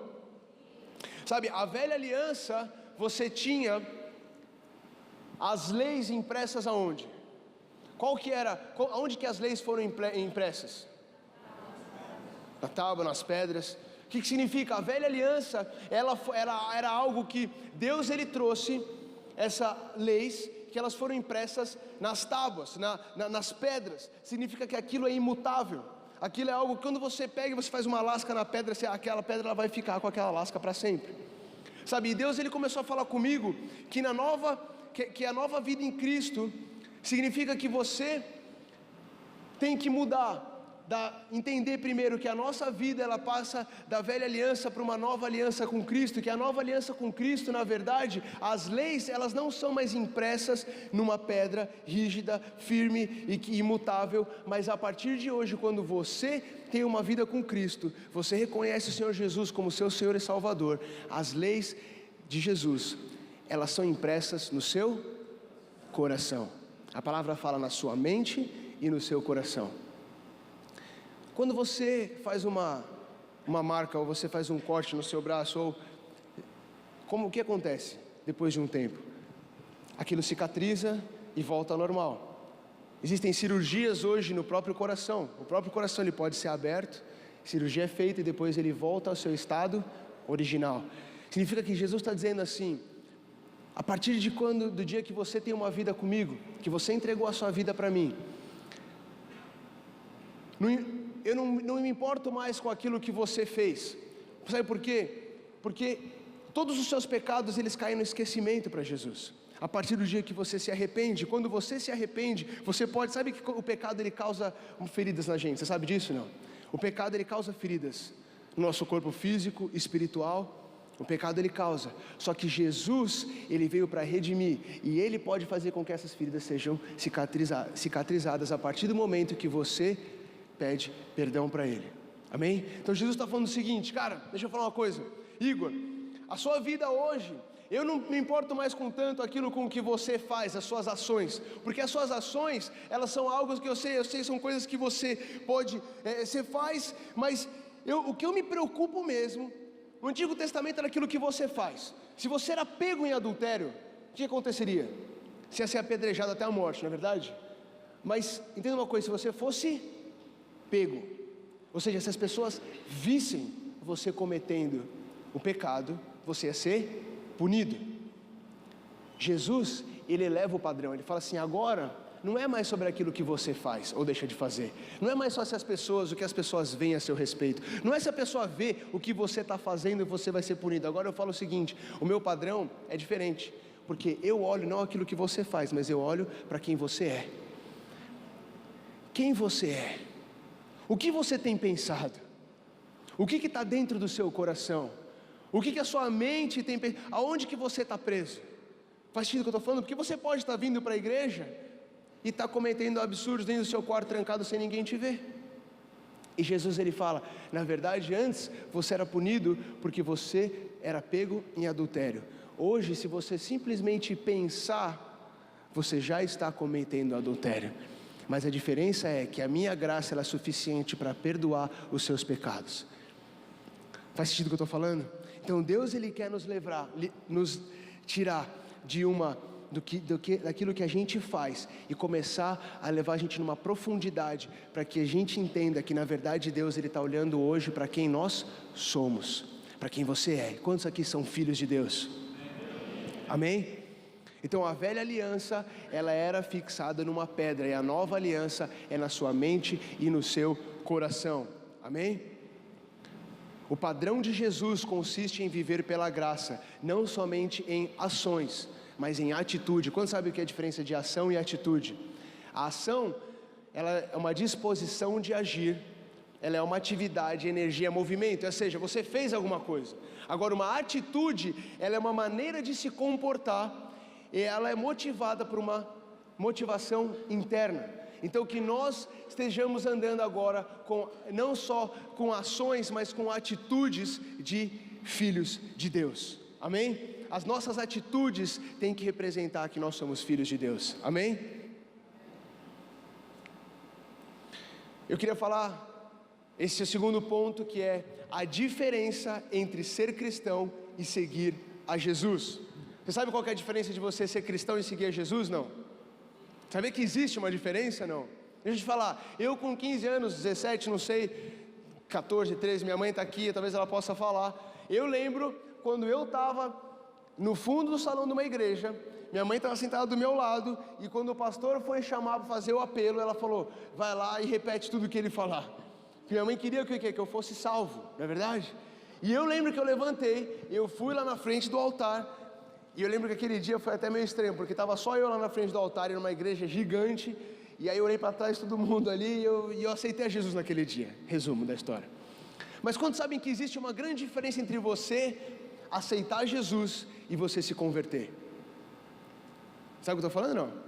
Sabe, a velha aliança, você tinha as leis impressas aonde? Aonde que as leis foram impressas? Na tábua, nas pedras. O que significa? A velha aliança, ela era algo que Deus ele trouxe, essas leis, que elas foram impressas nas tábuas, nas pedras. Significa que aquilo é imutável. Aquilo é algo que quando você pega e você faz uma lasca na pedra, aquela pedra ela vai ficar com aquela lasca para sempre. Sabe, e Deus ele começou a falar comigo que que a nova vida em Cristo significa que você tem que mudar entender primeiro que a nossa vida ela passa da velha aliança para uma nova aliança com Cristo, que a nova aliança com Cristo, na verdade, as leis elas não são mais impressas numa pedra rígida, firme e imutável, mas a partir de hoje, quando você tem uma vida com Cristo, você reconhece o Senhor Jesus como seu Senhor e Salvador, as leis de Jesus, elas são impressas no seu coração. A palavra fala na sua mente e no seu coração. Quando você faz uma marca, ou você faz um corte no seu braço, o que acontece depois de um tempo? Aquilo cicatriza e volta ao normal. Existem cirurgias hoje no próprio coração. O próprio coração ele pode ser aberto, cirurgia é feita e depois ele volta ao seu estado original. Significa que Jesus está dizendo assim: a partir do dia que você tem uma vida comigo, que você entregou a sua vida para mim, eu não me importo mais com aquilo que você fez. Sabe por quê? Porque todos os seus pecados eles caem no esquecimento para Jesus. A partir do dia que você se arrepende, quando você se arrepende, você pode, sabe que o pecado ele causa feridas na gente, você sabe disso não? O pecado ele causa feridas no nosso corpo físico, espiritual. O pecado ele causa, só que Jesus ele veio para redimir e ele pode fazer com que essas feridas sejam cicatrizadas a partir do momento que você pede perdão para ele. Amém? Então Jesus está falando o seguinte, cara, deixa eu falar uma coisa, Igor, a sua vida hoje, eu não me importo mais com tanto aquilo com que você faz, as suas ações, porque as suas ações, elas são algo que eu sei, são coisas que você pode, você faz, mas o que eu me preocupo mesmo, no Antigo Testamento era aquilo que você faz. Se você era pego em adultério, o que aconteceria? Você ia ser apedrejado até a morte, não é verdade? Mas, entenda uma coisa, se você fosse pego, ou seja, se as pessoas vissem você cometendo o pecado, você ia ser punido. Jesus, ele eleva o padrão, ele fala assim, agora não é mais sobre aquilo que você faz ou deixa de fazer, não é mais só se o que as pessoas veem a seu respeito, não é se a pessoa vê o que você está fazendo e você vai ser punido. Agora eu falo o seguinte, o meu padrão é diferente, porque eu olho não aquilo que você faz, mas eu olho para quem você é. Quem você é? O que você tem pensado? O que está dentro do seu coração? O que a sua mente tem pensado? Aonde que você está preso? Faz sentido o que eu estou falando? Porque você pode estar vindo para a igreja e está cometendo absurdos dentro do seu quarto trancado sem ninguém te ver. E Jesus ele fala, na verdade antes você era punido porque você era pego em adultério. Hoje se você simplesmente pensar, você já está cometendo adultério. Mas a diferença é que a minha graça ela é suficiente para perdoar os seus pecados. Faz sentido o que eu estou falando? Então Deus ele quer nos tirar de daquilo que a gente faz e começar a levar a gente numa profundidade para que a gente entenda que na verdade Deus ele está olhando hoje para quem nós somos, para quem você é. Quantos aqui são filhos de Deus? Amém? Então a velha aliança ela era fixada numa pedra e a nova aliança é na sua mente e no seu coração. Amém? O padrão de Jesus consiste em viver pela graça, não somente em ações, mas em atitude. Quando sabe o que é a diferença de ação e atitude? A ação, ela é uma disposição de agir, ela é uma atividade, energia, movimento, ou seja, você fez alguma coisa. Agora uma atitude, ela é uma maneira de se comportar, e ela é motivada por uma motivação interna. Então que nós estejamos andando agora não só com ações, mas com atitudes de filhos de Deus. Amém? As nossas atitudes têm que representar que nós somos filhos de Deus. Amém? Eu queria falar, esse é o segundo ponto, que é a diferença entre ser cristão e seguir a Jesus. Você sabe qual que é a diferença de você ser cristão e seguir a Jesus? Não? Sabia que existe uma diferença? Não? Deixa eu te falar, eu com 15 anos, 17, não sei, 14, 13, minha mãe está aqui, talvez ela possa falar. Eu lembro quando eu estava no fundo do salão de uma igreja, minha mãe estava sentada do meu lado, e quando o pastor foi chamar para fazer o apelo, ela falou, vai lá e repete tudo o que ele falar. Minha mãe queria que eu fosse salvo, não é verdade? E eu lembro que eu levantei, eu fui lá na frente do altar, e eu lembro que aquele dia foi até meio estranho, porque estava só eu lá na frente do altar, em uma igreja gigante, E aí eu olhei para trás todo mundo ali e eu aceitei a Jesus naquele dia. Resumo da história. Mas quantos sabem que existe uma grande diferença entre você aceitar Jesus e você se converter? Sabe o que eu estou falando, não?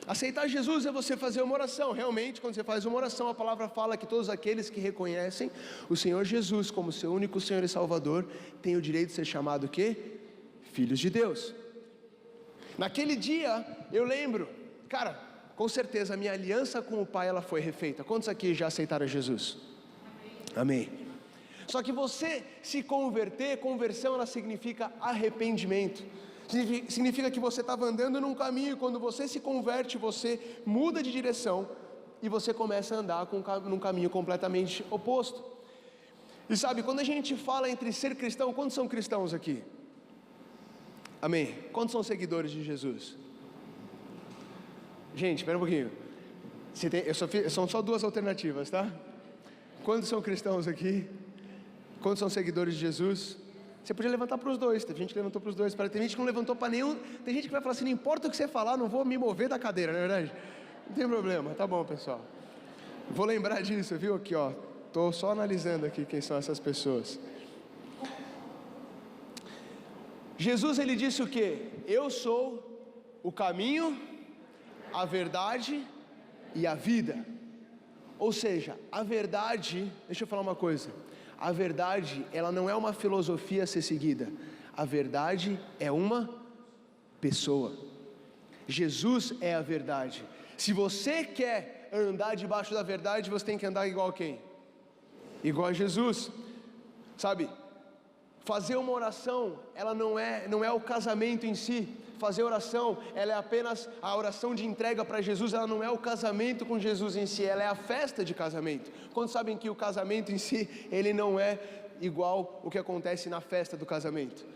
Aceitar Jesus é você fazer uma oração. Realmente, quando você faz uma oração, a palavra fala que todos aqueles que reconhecem o Senhor Jesus como seu único Senhor e Salvador têm o direito de ser chamado o quê? Filhos de Deus. Naquele dia, eu lembro, cara, com certeza a minha aliança com o Pai, ela foi refeita. Quantos aqui já aceitaram Jesus? Amém. Só que você se converter, conversão, ela significa arrependimento. Significa que você estava andando num caminho e quando você se converte, você muda de direção e você começa a andar num caminho completamente oposto. E sabe, quando a gente fala entre ser cristão, quantos são cristãos aqui? Amém? Quantos são seguidores de Jesus? Gente, espera um pouquinho. São só duas alternativas, tá? Quantos são cristãos aqui? Quantos são seguidores de Jesus? Você podia levantar para os dois. Tem gente que levantou para os dois. Tem gente que não levantou para nenhum. Tem gente que vai falar assim: não importa o que você falar, não vou me mover da cadeira, não é verdade? Não tem problema, tá bom, pessoal. Vou lembrar disso, viu? Aqui, ó. Estou só analisando aqui quem são essas pessoas. Jesus, ele disse o quê? Eu sou o caminho, a verdade e a vida. Ou seja, a verdade, deixa eu falar uma coisa. A verdade, ela não é uma filosofia a ser seguida. A verdade é uma pessoa. Jesus é a verdade. Se você quer andar debaixo da verdade, você tem que andar igual a quem? Igual a Jesus. Sabe? Fazer uma oração, ela não é o casamento em si. Fazer oração, ela é apenas a oração de entrega para Jesus, ela não é o casamento com Jesus em si, ela é a festa de casamento. Quando sabem que o casamento em si, ele não é igual o que acontece na festa do casamento.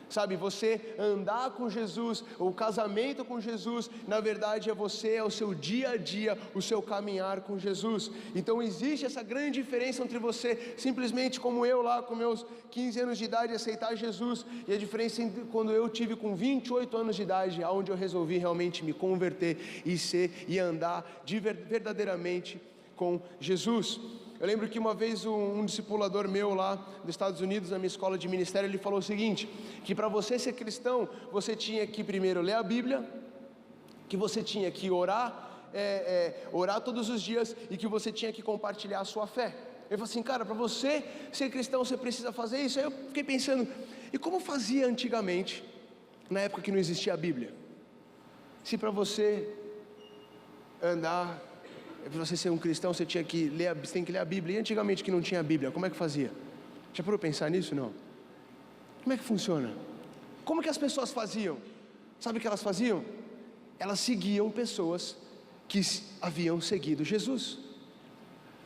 Sabe, você andar com Jesus, o casamento com Jesus, na verdade é o seu dia a dia, o seu caminhar com Jesus. Então existe essa grande diferença entre você, simplesmente como eu lá com meus 15 anos de idade, aceitar Jesus, e a diferença entre quando eu tive com 28 anos de idade, onde eu resolvi realmente me converter e andar verdadeiramente com Jesus. Eu lembro que uma vez um discipulador meu lá dos Estados Unidos, na minha escola de ministério, ele falou o seguinte, que para você ser cristão, você tinha que primeiro ler a Bíblia, que você tinha que orar todos os dias e que você tinha que compartilhar a sua fé. Ele falou assim, cara, para você ser cristão, você precisa fazer isso. Aí eu fiquei pensando, e como fazia antigamente, na época que não existia a Bíblia? Se para você andar... Para você ser um cristão, você tem que ler a Bíblia. E antigamente que não tinha a Bíblia, como é que fazia? Já parou pensar nisso? Não? Como é que funciona? Como que as pessoas faziam? Sabe o que elas faziam? Elas seguiam pessoas que haviam seguido Jesus.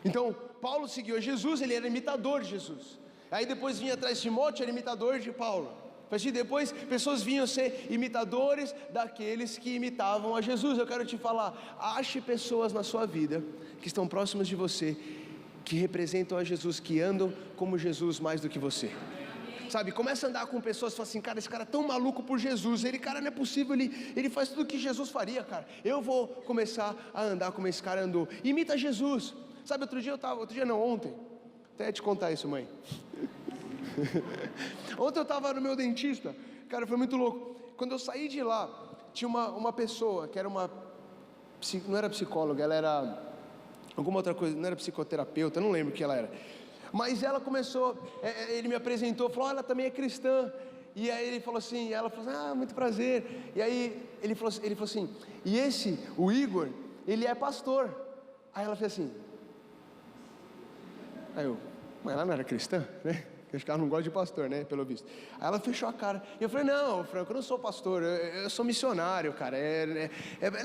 Então, Paulo seguiu Jesus, ele era imitador de Jesus. Aí depois vinha atrás Timóteo, era imitador de Paulo. Depois pessoas vinham ser imitadores daqueles que imitavam a Jesus. Eu quero te falar, ache pessoas na sua vida que estão próximas de você, que representam a Jesus, que andam como Jesus mais do que você. Sabe, começa a andar com pessoas e fala assim, cara, esse cara é tão maluco por Jesus, cara, não é possível, ele faz tudo o que Jesus faria, cara. Eu vou começar a andar como esse cara andou. Imita Jesus. Sabe, ontem, até te contar isso, mãe. Ontem eu estava no meu dentista, cara, foi muito louco. Quando eu saí de lá, tinha uma pessoa que era não era psicóloga, ela era alguma outra coisa, não era psicoterapeuta, não lembro o que ela era. Mas ela começou, ele me apresentou, falou, ela também é cristã. E aí ele falou assim, ela falou assim, muito prazer. E aí ele falou assim, e o Igor, ele é pastor. Aí ela fez assim, mas ela não era cristã, né? Acho que ela não gosta de pastor, né? Pelo visto. Aí ela fechou a cara. E eu falei, não, Franco, eu não sou pastor, eu sou missionário, cara.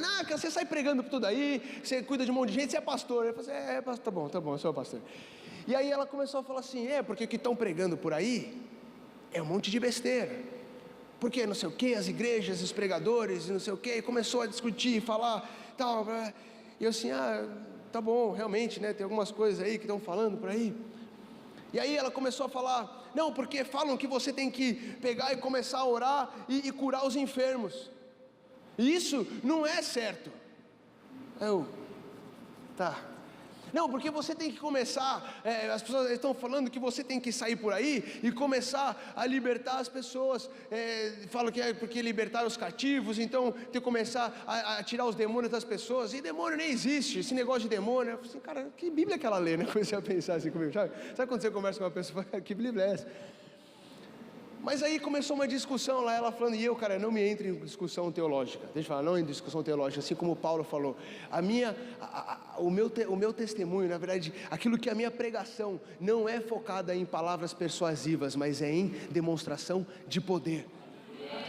Não, você sai pregando por tudo aí, você cuida de um monte de gente, você é pastor. Eu falei, tá bom, eu sou pastor. E aí ela começou a falar assim, porque o que estão pregando por aí é um monte de besteira. Porque não sei o que, as igrejas, os pregadores, não sei o que, e começou a discutir, falar, tal. E eu assim, tá bom, realmente, né? Tem algumas coisas aí que estão falando por aí. E aí ela começou a falar, não, porque falam que você tem que pegar e começar a orar e curar os enfermos. E isso não é certo. tá. Não, porque você tem que começar, as pessoas estão falando que você tem que sair por aí e começar a libertar as pessoas, falam que é porque libertar os cativos, então tem que começar a tirar os demônios das pessoas, e demônio nem existe, esse negócio de demônio, eu falei assim, cara, que Bíblia que ela lê, né? Comecei a pensar assim comigo, sabe quando você conversa com uma pessoa, que Bíblia é essa? Mas aí começou uma discussão lá, ela falando, e eu, cara, não me entre em discussão teológica, deixa eu falar, não em discussão teológica, assim como Paulo falou, o meu testemunho, na verdade, aquilo que a minha pregação não é focada em palavras persuasivas, mas é em demonstração de poder.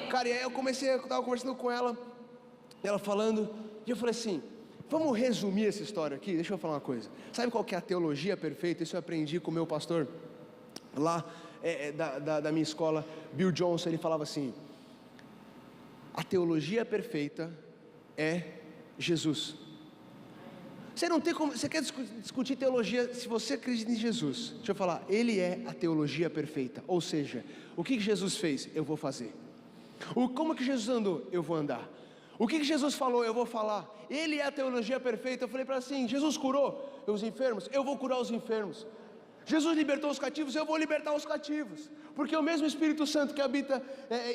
Cara, e aí eu estava conversando com ela falando, e eu falei assim, vamos resumir essa história aqui, deixa eu falar uma coisa, sabe qual que é a teologia perfeita? Isso eu aprendi com o meu pastor lá, da minha escola, Bill Johnson. Ele falava assim, a teologia perfeita é Jesus. Você não tem como, você quer discutir teologia, se você acredita em Jesus, deixa eu falar, Ele é a teologia perfeita, ou seja, o que Jesus fez, eu vou fazer. Como que Jesus andou? Eu vou andar. O que Jesus falou? Eu vou falar. Ele é a teologia perfeita. Eu falei para ela assim, Jesus curou os enfermos? Eu vou curar os enfermos. Jesus libertou os cativos, eu vou libertar os cativos, porque o mesmo Espírito Santo que habita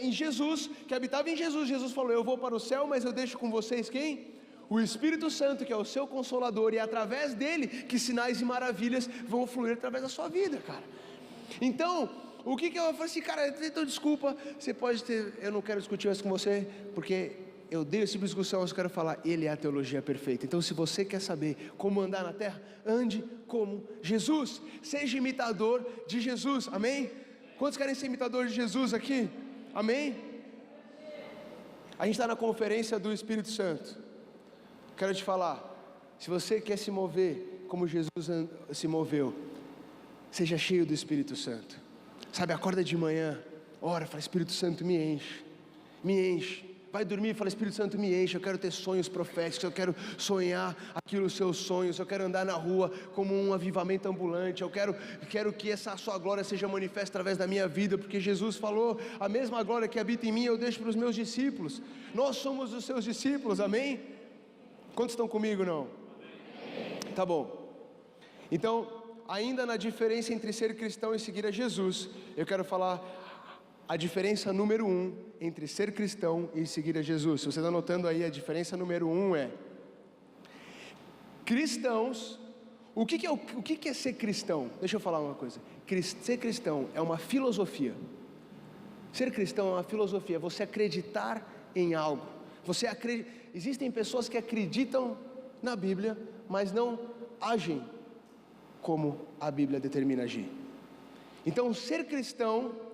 em Jesus, que habitava em Jesus, Jesus falou, eu vou para o céu, mas eu deixo com vocês quem? O Espírito Santo, que é o seu Consolador, e é através dele que sinais e maravilhas vão fluir através da sua vida, cara. Então, o que eu falei assim, cara, então desculpa, você pode ter, eu não quero discutir mais com você, porque eu dei esse tipo de discussão, eu quero falar, Ele é a teologia perfeita. Então se você quer saber como andar na terra, ande como Jesus, seja imitador de Jesus, amém? Quantos querem ser imitadores de Jesus aqui? Amém? A gente está na conferência do Espírito Santo. Quero te falar, se você quer se mover como Jesus se moveu, seja cheio do Espírito Santo. Sabe, acorda de manhã, ora, fala, Espírito Santo me enche, me enche. Vai dormir e fala, Espírito Santo me enche, eu quero ter sonhos proféticos, eu quero sonhar aquilo, os seus sonhos, eu quero andar na rua como um avivamento ambulante, eu quero que essa sua glória seja manifesta através da minha vida, porque Jesus falou, a mesma glória que habita em mim eu deixo para os meus discípulos, nós somos os seus discípulos, amém? Quantos estão comigo, não? Tá bom, então, ainda na diferença entre ser cristão e seguir a Jesus, eu quero falar a diferença número 1 entre ser cristão e seguir a Jesus. Se você está anotando aí, a diferença número 1 é cristãos. O que é ser cristão? Deixa eu falar uma coisa. Ser cristão é uma filosofia. Ser cristão é uma filosofia, você acreditar em algo. Existem pessoas que acreditam na Bíblia, mas não agem como a Bíblia determina agir. Então, ser cristão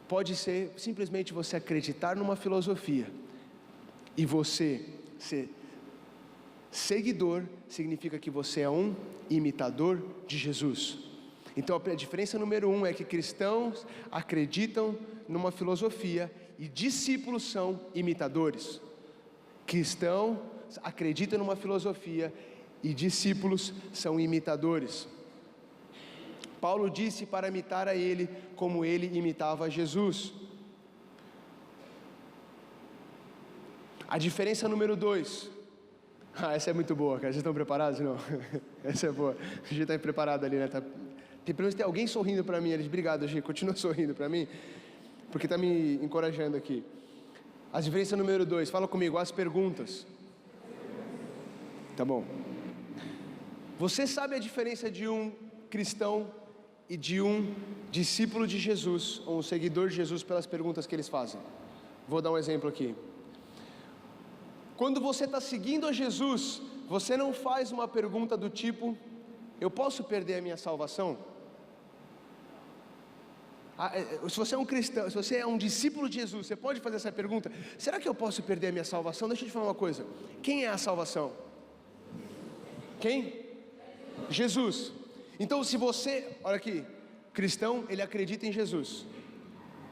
pode ser simplesmente você acreditar numa filosofia, e você ser seguidor significa que você é um imitador de Jesus. Então a diferença número 1 é que cristãos acreditam numa filosofia e discípulos são imitadores. Cristãos acreditam numa filosofia e discípulos são imitadores. Paulo disse para imitar a ele como ele imitava a Jesus. A diferença número 2. Essa é muito boa, cara. Vocês estão preparados? Não? Essa é boa. A gente está preparado ali, né? Pelo menos tem alguém sorrindo para mim. Obrigado, gente. Continua sorrindo para mim, porque está me encorajando aqui. A diferença número 2. Fala comigo, as perguntas. Tá bom. Você sabe a diferença de um cristão e de um discípulo de Jesus, ou um seguidor de Jesus, pelas perguntas que eles fazem? Vou dar um exemplo aqui. Quando você está seguindo a Jesus, você não faz uma pergunta do tipo, eu posso perder a minha salvação? Se você é um cristão, se você é um discípulo de Jesus, você pode fazer essa pergunta, será que eu posso perder a minha salvação? Deixa eu te falar uma coisa, quem é a salvação? Quem? Jesus. Então se você, olha aqui, cristão, ele acredita em Jesus.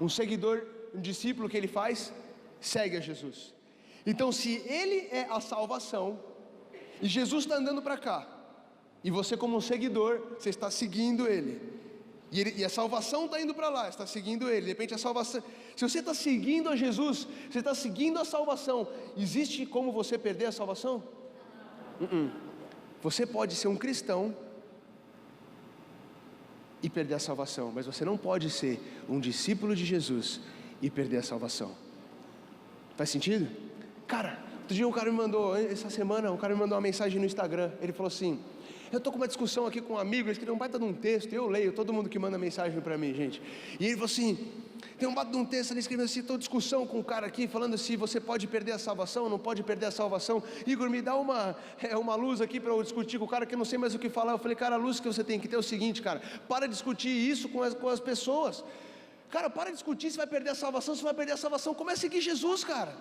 Um seguidor, um discípulo, que ele faz? Segue a Jesus. Então se ele é a salvação, e Jesus está andando para cá, e você como um seguidor, você está seguindo ele, e a salvação está indo para lá, está seguindo ele, de repente a salvação, se você está seguindo a Jesus, você está seguindo a salvação, existe como você perder a salvação? Você pode ser um cristão e perder a salvação, mas você não pode ser um discípulo de Jesus e perder a salvação. Faz sentido? Cara, outro dia essa semana um cara me mandou uma mensagem no Instagram. Ele falou assim: eu estou com uma discussão aqui com um amigo, ele escreveu um baita de um texto, eu leio, todo mundo que manda mensagem para mim, gente. E ele falou assim, tem um baita de um texto, ele escreveu assim, estou em discussão com um cara aqui, falando se você pode perder a salvação, não pode perder a salvação. Igor, me dá uma luz aqui para eu discutir com o cara que eu não sei mais o que falar. Eu falei, cara, a luz que você tem que ter é o seguinte, cara, para de discutir isso com as pessoas. Cara, para de discutir se vai perder a salvação, se vai perder a salvação, comece a seguir Jesus, cara.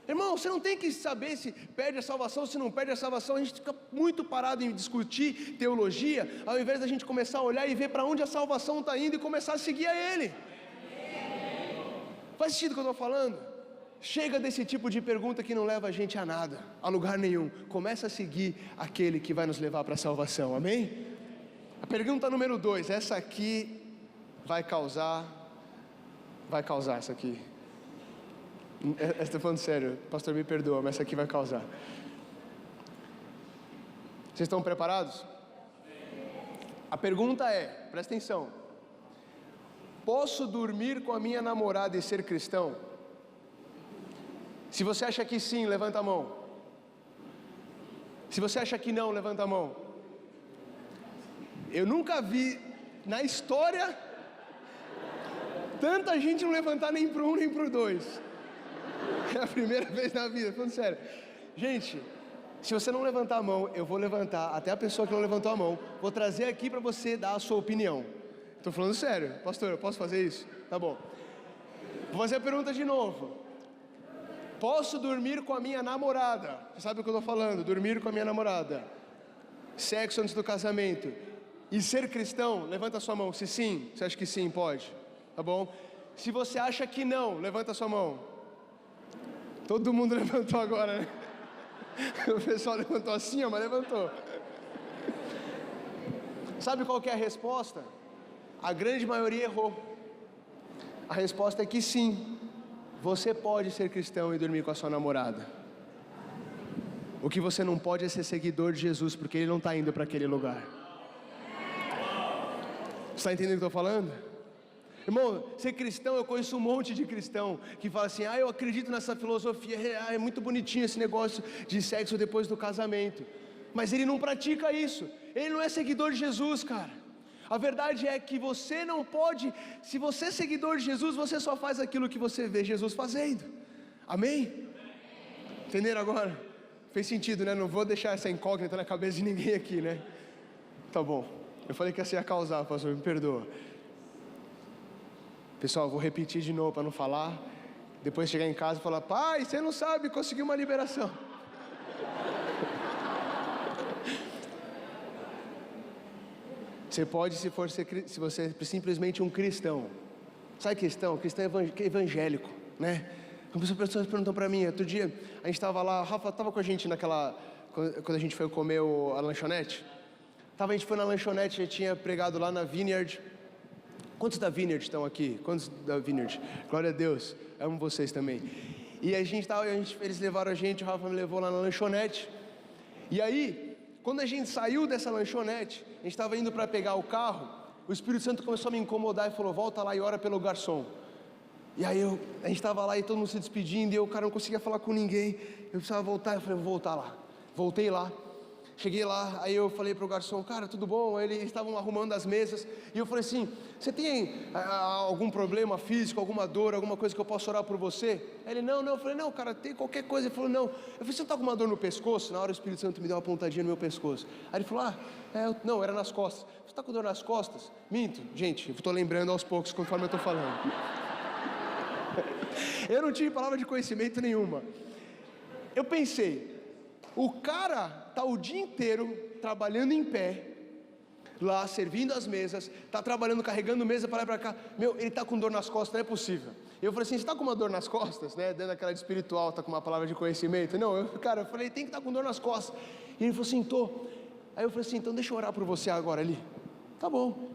Irmão, você não tem que saber se perde a salvação, se não perde a salvação. A gente fica muito parado em discutir teologia, ao invés da gente começar a olhar e ver para onde a salvação está indo e começar a seguir a Ele. Faz sentido o que eu estou falando? Chega desse tipo de pergunta que não leva a gente a nada, a lugar nenhum. Começa a seguir aquele que vai nos levar para a salvação, amém? A pergunta número 2, essa aqui vai causar essa aqui. Estou falando sério, pastor, me perdoa, mas essa aqui vai causar. Vocês estão preparados? A pergunta é, presta atenção: posso dormir com a minha namorada e ser cristão? Se você acha que sim, levanta a mão. Se você acha que não, levanta a mão. Eu nunca vi na história tanta gente não levantar nem para um nem para o dois. É a primeira vez na vida, falando sério. Gente, se você não levantar a mão, eu vou levantar, até a pessoa que não levantou a mão, vou trazer aqui para você dar a sua opinião. Estou falando sério, pastor, eu posso fazer isso? Tá bom. Vou fazer a pergunta de novo. Posso dormir com a minha namorada? Você sabe o que eu estou falando, dormir com a minha namorada. Sexo antes do casamento. E ser cristão? Levanta a sua mão, se sim, você acha que sim, pode. Tá bom? Se você acha que não, levanta a sua mão. Todo mundo levantou agora, né? O pessoal levantou assim, mas levantou. Sabe qual que é a resposta? A grande maioria errou. A resposta é que sim, você pode ser cristão e dormir com a sua namorada. O que você não pode é ser seguidor de Jesus, porque Ele não está indo para aquele lugar. Você está entendendo o que eu estou falando? Irmão, ser cristão, eu conheço um monte de cristão que fala assim, eu acredito nessa filosofia, é muito bonitinho esse negócio de sexo depois do casamento, mas ele não pratica isso, ele não é seguidor de Jesus, cara. A verdade é que você não pode, se você é seguidor de Jesus, você só faz aquilo que você vê Jesus fazendo, amém? Entenderam agora? Fez sentido, né? Não vou deixar essa incógnita na cabeça de ninguém aqui, né? Tá bom, eu falei que essa ia causar, pastor, me perdoa. Pessoal, vou repetir de novo para não falar. Depois chegar em casa e falar, pai, você não sabe, consegui uma liberação. Você pode, se você é simplesmente um cristão. Sabe cristão? Cristão evangélico, né? As pessoas perguntam para mim, outro dia, a gente estava lá, o Rafa estava com a gente quando a gente foi comer a lanchonete. A gente foi na lanchonete, a gente tinha pregado lá na Vineyard. Quantos da Vineyard estão aqui? Quantos da Vineyard? Glória a Deus, amo vocês também. E eles levaram a gente, o Rafa me levou lá na lanchonete. E aí, quando a gente saiu dessa lanchonete, a gente estava indo para pegar o carro, o Espírito Santo começou a me incomodar e falou, volta lá e ora pelo garçom. E aí a gente estava lá e todo mundo se despedindo, e o cara não conseguia falar com ninguém, eu precisava voltar, eu falei, vou voltar lá. Voltei lá. Cheguei lá, aí eu falei para o garçom, cara, tudo bom? Eles estavam arrumando as mesas, e eu falei assim, você tem algum problema físico, alguma dor, alguma coisa que eu possa orar por você? Aí ele, não, eu falei, não, cara, tem qualquer coisa. Ele falou, não. Eu falei, você está com uma dor no pescoço? Na hora o Espírito Santo me deu uma pontadinha no meu pescoço. Aí ele falou, não, era nas costas. Você está com dor nas costas? Minto, gente, eu estou lembrando aos poucos, conforme eu estou falando. Eu não tive palavra de conhecimento nenhuma. Eu pensei, o cara está o dia inteiro trabalhando em pé, lá servindo as mesas, está trabalhando, carregando mesa para lá e para cá. Ele está com dor nas costas, não é possível. Eu falei assim, você está com uma dor nas costas, né? Dando aquela de espiritual, está com uma palavra de conhecimento. Não, eu falei, tem que estar com dor nas costas. E ele falou assim, tô. Aí eu falei assim, então deixa eu orar por você agora ali. Tá bom.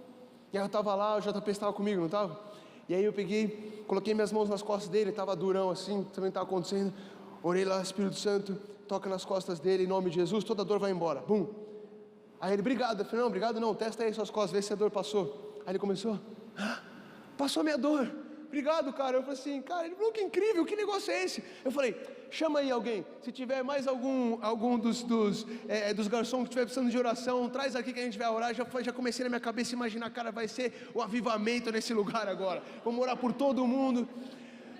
E aí eu estava lá, o JP estava comigo, não estava? E aí eu peguei, coloquei minhas mãos nas costas dele, estava durão assim, também estava acontecendo. Orei lá, Espírito Santo, toca nas costas dele, em nome de Jesus, toda dor vai embora. Bum! Aí ele, obrigado. Eu falei, não, obrigado não, testa aí suas costas, vê se a dor passou. Aí ele começou, passou a minha dor. Obrigado, cara. Eu falei assim, cara, ele falou, que incrível, que negócio é esse? Eu falei, chama aí alguém, se tiver mais algum dos garçons que estiver precisando de oração, traz aqui que a gente vai orar. Já comecei na minha cabeça a imaginar, cara, vai ser o avivamento nesse lugar agora, vamos orar por todo mundo,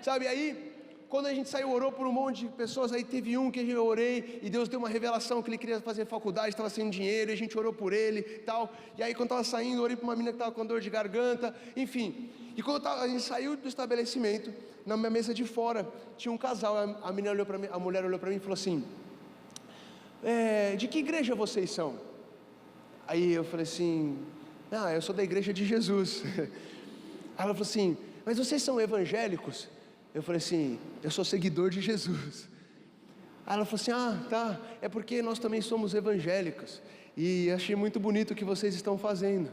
sabe? Aí, quando a gente saiu, orou por um monte de pessoas, aí teve um que eu orei, e Deus deu uma revelação que ele queria fazer faculdade, estava sem dinheiro, e a gente orou por ele e tal, e aí quando estava saindo, eu orei por uma menina que estava com dor de garganta, enfim, e quando a gente saiu do estabelecimento, na minha mesa de fora, tinha um casal, a menina olhou para mim, a mulher olhou para mim e falou assim, de que igreja vocês são? Aí eu falei assim, eu sou da igreja de Jesus. Aí ela falou assim, mas vocês são evangélicos? Eu falei assim, eu sou seguidor de Jesus. Aí ela falou assim, tá, é porque nós também somos evangélicos, e achei muito bonito o que vocês estão fazendo.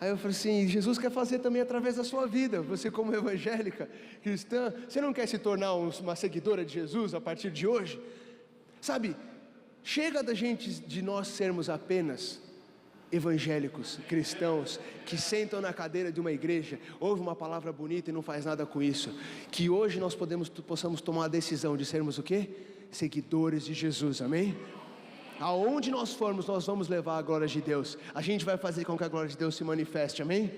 Aí eu falei assim, Jesus quer fazer também através da sua vida, você como evangélica, cristã, você não quer se tornar uma seguidora de Jesus a partir de hoje? Sabe, chega de nós sermos apenas evangélicos, cristãos, que sentam na cadeira de uma igreja, ouvem uma palavra bonita e não faz nada com isso, que hoje nós possamos tomar a decisão de sermos o quê? Seguidores de Jesus, amém? Aonde nós formos, nós vamos levar a glória de Deus, a gente vai fazer com que a glória de Deus se manifeste, amém?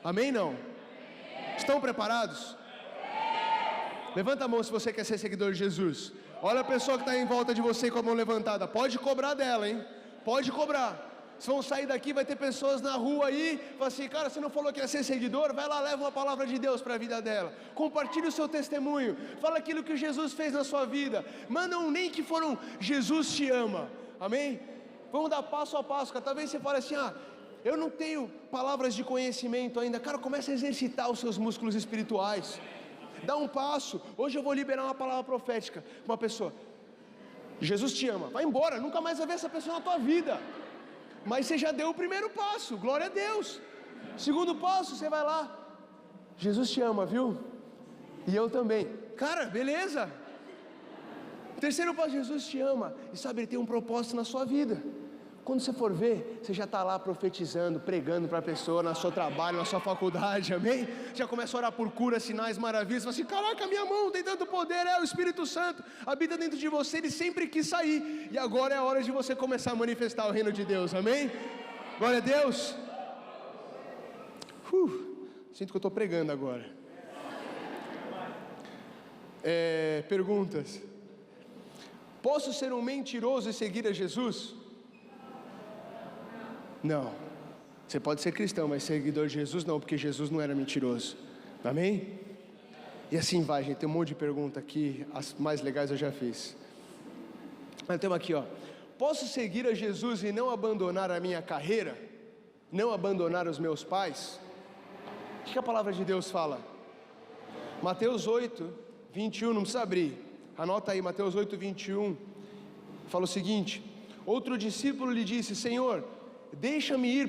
Amém não? Estão preparados? Levanta a mão se você quer ser seguidor de Jesus. Olha a pessoa que está em volta de você com a mão levantada, pode cobrar dela, hein? Pode cobrar. Vocês vão sair daqui, vai ter pessoas na rua aí, falam assim, cara, você não falou que ia ser seguidor? Vai lá, leva uma palavra de Deus para a vida dela, compartilhe o seu testemunho, fala aquilo que Jesus fez na sua vida, manda um link que foram, Jesus te ama, amém? Vamos dar passo a passo, cara. Talvez você fale assim, eu não tenho palavras de conhecimento ainda, cara, comece a exercitar os seus músculos espirituais, dá um passo. Hoje eu vou liberar uma palavra profética para uma pessoa, Jesus te ama, vai embora, nunca mais vai ver essa pessoa na tua vida. Mas você já deu o primeiro passo, glória a Deus. Segundo passo, você vai lá, Jesus te ama, viu? E eu também. Cara, beleza. Terceiro passo, Jesus te ama. E sabe, Ele tem um propósito na sua vida. Quando você for ver, você já está lá profetizando, pregando para a pessoa, no seu trabalho, na sua faculdade, amém? Já começa a orar por cura, sinais, maravilhas, fala assim, caraca, minha mão tem tanto poder, o Espírito Santo habita dentro de você, Ele sempre quis sair, e agora é a hora de você começar a manifestar o reino de Deus, amém? Glória a Deus. Sinto que eu estou pregando agora. Perguntas. Posso ser um mentiroso e seguir a Jesus? Não, você pode ser cristão, mas seguidor de Jesus não, porque Jesus não era mentiroso, amém? E assim vai, gente, tem um monte de pergunta aqui, as mais legais eu já fiz. Mas tem uma aqui, posso seguir a Jesus e não abandonar a minha carreira? Não abandonar os meus pais? O que a palavra de Deus fala? Mateus 8, 21, não precisa abrir, anota aí, Mateus 8, 21, fala o seguinte, outro discípulo lhe disse, Senhor, deixa-me ir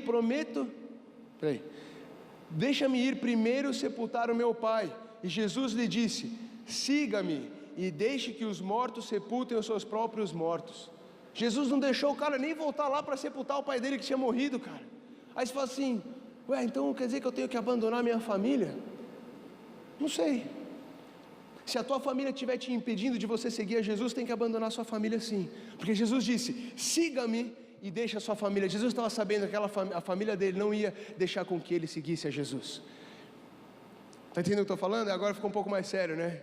primeiro sepultar o meu pai. E Jesus lhe disse, siga-me e deixe que os mortos sepultem os seus próprios mortos. Jesus não deixou o cara nem voltar lá para sepultar o pai dele que tinha morrido, cara. Aí você fala assim, então quer dizer que eu tenho que abandonar minha família? Não sei. Se a tua família estiver te impedindo de você seguir a Jesus, tem que abandonar a sua família sim. Porque Jesus disse, siga-me e deixa a sua família. Jesus estava sabendo que a família dele não ia deixar com que ele seguisse a Jesus. Está entendendo o que eu estou falando? Agora ficou um pouco mais sério, né?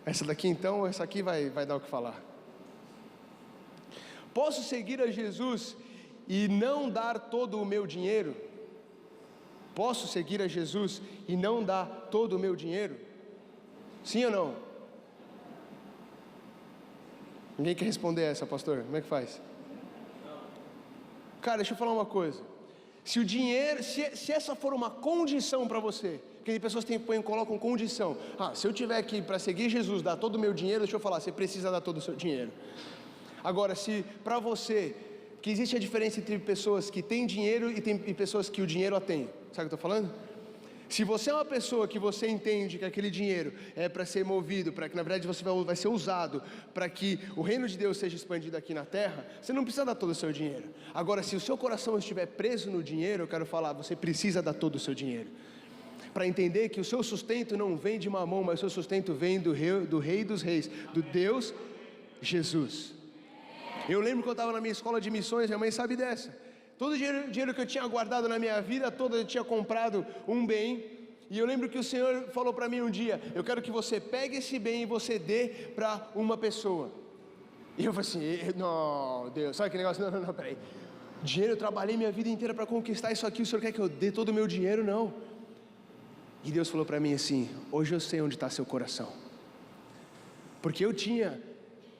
Essa daqui então, essa aqui vai dar o que falar. Posso seguir a Jesus e não dar todo o meu dinheiro? Posso seguir a Jesus e não dar todo o meu dinheiro? Sim ou não? Ninguém quer responder essa, pastor? Como é que faz? Cara, deixa eu falar uma coisa. Se o dinheiro, se essa for uma condição para você, porque tem pessoas que colocam condição. Se eu tiver que, para seguir Jesus, dar todo o meu dinheiro, deixa eu falar, você precisa dar todo o seu dinheiro. Agora, se para você, que existe a diferença entre pessoas que têm dinheiro e pessoas que o dinheiro a têm. Sabe o que eu estou falando? Se você é uma pessoa que você entende que aquele dinheiro é para ser movido, para que na verdade você vai ser usado para que o reino de Deus seja expandido aqui na terra, você não precisa dar todo o seu dinheiro. Agora, se o seu coração estiver preso no dinheiro, eu quero falar, você precisa dar todo o seu dinheiro. Para entender que o seu sustento não vem de mamão, mas o seu sustento vem do Rei dos Reis, do Deus Jesus. Eu lembro que eu estava na minha escola de missões, minha mãe sabe dessa. Todo o dinheiro que eu tinha guardado na minha vida toda, eu tinha comprado um bem. E eu lembro que o Senhor falou para mim um dia, eu quero que você pegue esse bem e você dê para uma pessoa. E eu falei assim, não, Deus, sabe aquele negócio? Não, peraí. Dinheiro, eu trabalhei minha vida inteira para conquistar isso aqui, o Senhor quer que eu dê todo o meu dinheiro? Não. E Deus falou para mim assim, hoje eu sei onde está seu coração. Porque eu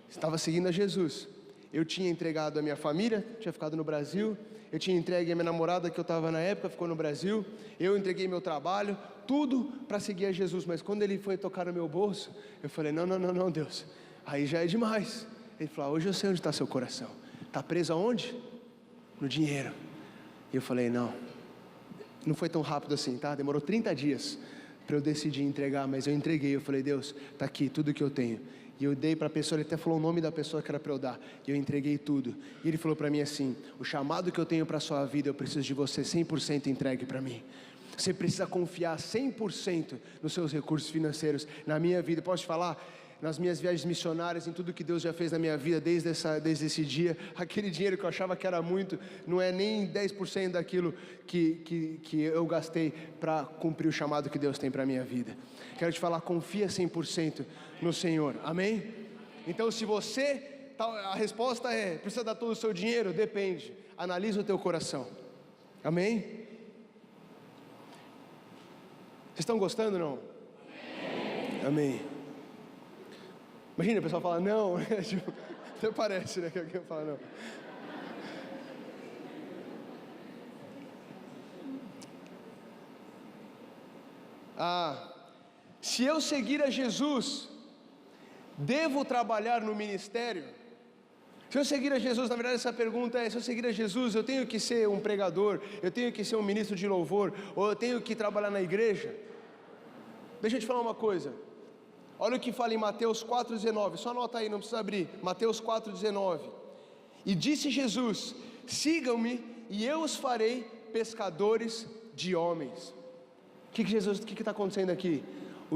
estava seguindo a Jesus. Eu tinha entregado a minha família, tinha ficado no Brasil. Eu tinha entregue a minha namorada que eu estava na época, ficou no Brasil. Eu entreguei meu trabalho, tudo para seguir a Jesus. Mas quando Ele foi tocar no meu bolso, eu falei, não, Deus, aí já é demais. Ele falou, hoje eu sei onde está seu coração. Está preso aonde? No dinheiro. E eu falei, não foi tão rápido assim, tá? Demorou 30 dias para eu decidir entregar, mas eu entreguei. Eu falei, Deus, está aqui tudo que eu tenho. E eu dei para a pessoa, ele até falou o nome da pessoa que era para eu dar. E eu entreguei tudo. E ele falou para mim assim, o chamado que eu tenho para a sua vida, eu preciso de você 100% entregue para mim. Você precisa confiar 100% nos seus recursos financeiros, na minha vida. Posso te falar? Nas minhas viagens missionárias, em tudo que Deus já fez na minha vida, desde esse dia, aquele dinheiro que eu achava que era muito, não é nem 10% daquilo que eu gastei para cumprir o chamado que Deus tem para a minha vida. Quero te falar, confia 100% no Senhor, amém? Então se a resposta é, precisa dar todo o seu dinheiro? Depende, analisa o teu coração, amém? Vocês estão gostando ou não? Amém. Imagina, o pessoal fala não, tipo, até parece, né, que alguém fala não. Se eu seguir a Jesus, devo trabalhar no ministério? Se eu seguir a Jesus, na verdade essa pergunta é, se eu seguir a Jesus, eu tenho que ser um pregador, eu tenho que ser um ministro de louvor, ou eu tenho que trabalhar na igreja? Deixa eu te falar uma coisa. Olha o que fala em Mateus 4,19, só anota aí, não precisa abrir, Mateus 4,19, e disse Jesus, sigam-me e eu os farei pescadores de homens. O que está acontecendo aqui?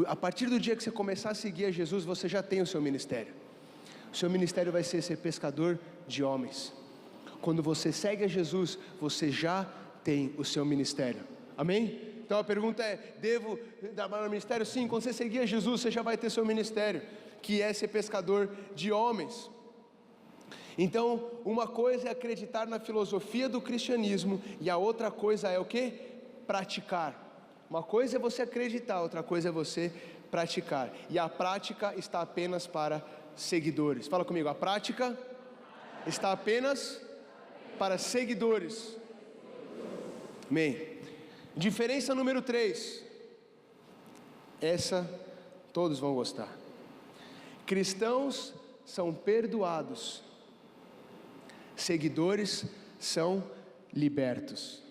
A partir do dia que você começar a seguir a Jesus, você já tem o seu ministério. O seu ministério vai ser pescador de homens. Quando você segue a Jesus, você já tem o seu ministério, amém? Então a pergunta é, devo trabalhar no ministério? Sim, quando você seguir a Jesus, você já vai ter seu ministério, que é ser pescador de homens. Então, uma coisa é acreditar na filosofia do cristianismo, e a outra coisa é o quê? Praticar. Uma coisa é você acreditar, outra coisa é você praticar. E a prática está apenas para seguidores. Fala comigo, a prática está apenas para seguidores. Amém. Diferença número 3, essa todos vão gostar. Cristãos são perdoados, seguidores são libertos.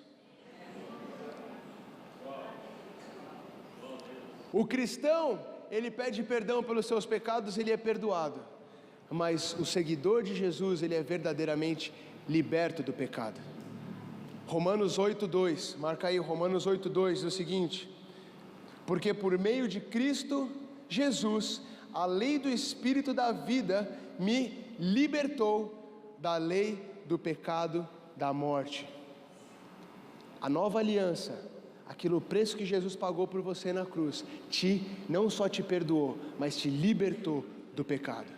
O cristão, ele pede perdão pelos seus pecados, ele é perdoado, mas o seguidor de Jesus, ele é verdadeiramente liberto do pecado. Romanos 8,2, marca aí, Romanos 8,2, diz o seguinte, porque por meio de Cristo Jesus, a lei do Espírito da vida me libertou da lei do pecado da morte. A nova aliança, aquilo, o preço que Jesus pagou por você na cruz, não só te perdoou, mas te libertou do pecado.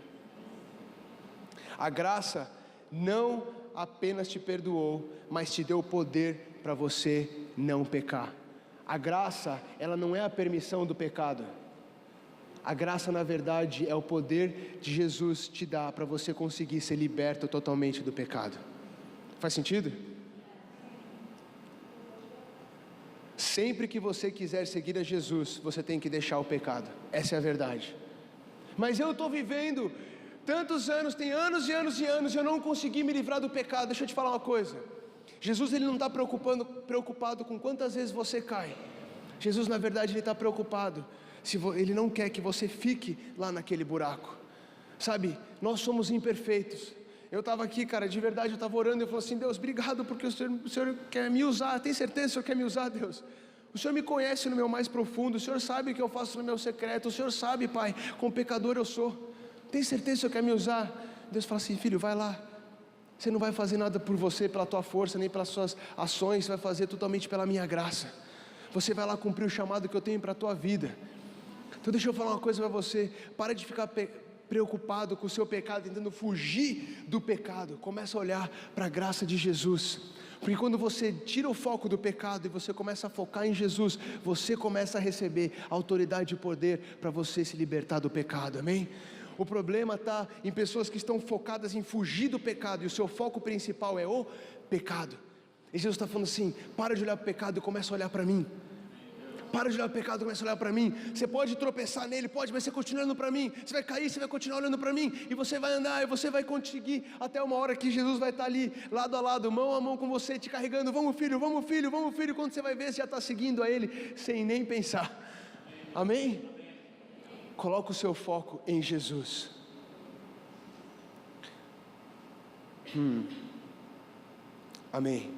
A graça não apenas te perdoou, mas te deu o poder para você não pecar. A graça, ela não é a permissão do pecado. A graça, na verdade, é o poder de Jesus te dar para você conseguir ser liberto totalmente do pecado. Faz sentido? Sempre que você quiser seguir a Jesus, você tem que deixar o pecado. Essa é a verdade. Mas eu estou vivendo tantos anos, tem anos e anos e anos, e eu não consegui me livrar do pecado. Deixa eu te falar uma coisa. Jesus, ele não está preocupado com quantas vezes você cai. Jesus, na verdade, Ele está preocupado. Ele não quer que você fique lá naquele buraco. Sabe, nós somos imperfeitos. Eu estava aqui, cara, de verdade, eu estava orando e eu falei assim: Deus, obrigado porque o Senhor quer me usar. Tem certeza que o Senhor quer me usar, Deus? O Senhor me conhece no meu mais profundo. O Senhor sabe o que eu faço no meu secreto. O Senhor sabe, Pai, quão pecador eu sou. Tem certeza que o Senhor quer me usar? Deus fala assim: filho, vai lá. Você não vai fazer nada por você, pela tua força, nem pelas suas ações. Você vai fazer totalmente pela minha graça. Você vai lá cumprir o chamado que eu tenho para a tua vida. Então deixa eu falar uma coisa para você. Para de ficar preocupado com o seu pecado, tentando fugir do pecado. Começa a olhar para a graça de Jesus. Porque quando você tira o foco do pecado e você começa a focar em Jesus, você começa a receber autoridade e poder para você se libertar do pecado, amém? O problema está em pessoas que estão focadas em fugir do pecado e o seu foco principal é o pecado. E Jesus está falando assim: para de olhar para o pecado e começa a olhar para mim. Para de olhar para o pecado e começa a olhar para mim. Você pode tropeçar nele, pode, mas você continua olhando para mim. Você vai cair, você vai continuar olhando para mim. E você vai andar, e você vai conseguir até uma hora que Jesus vai estar ali, lado a lado, mão a mão com você, te carregando. Vamos filho, vamos filho, vamos filho. Quando você vai ver, você já está seguindo a Ele, sem nem pensar. Amém? Coloca o seu foco em Jesus. Amém.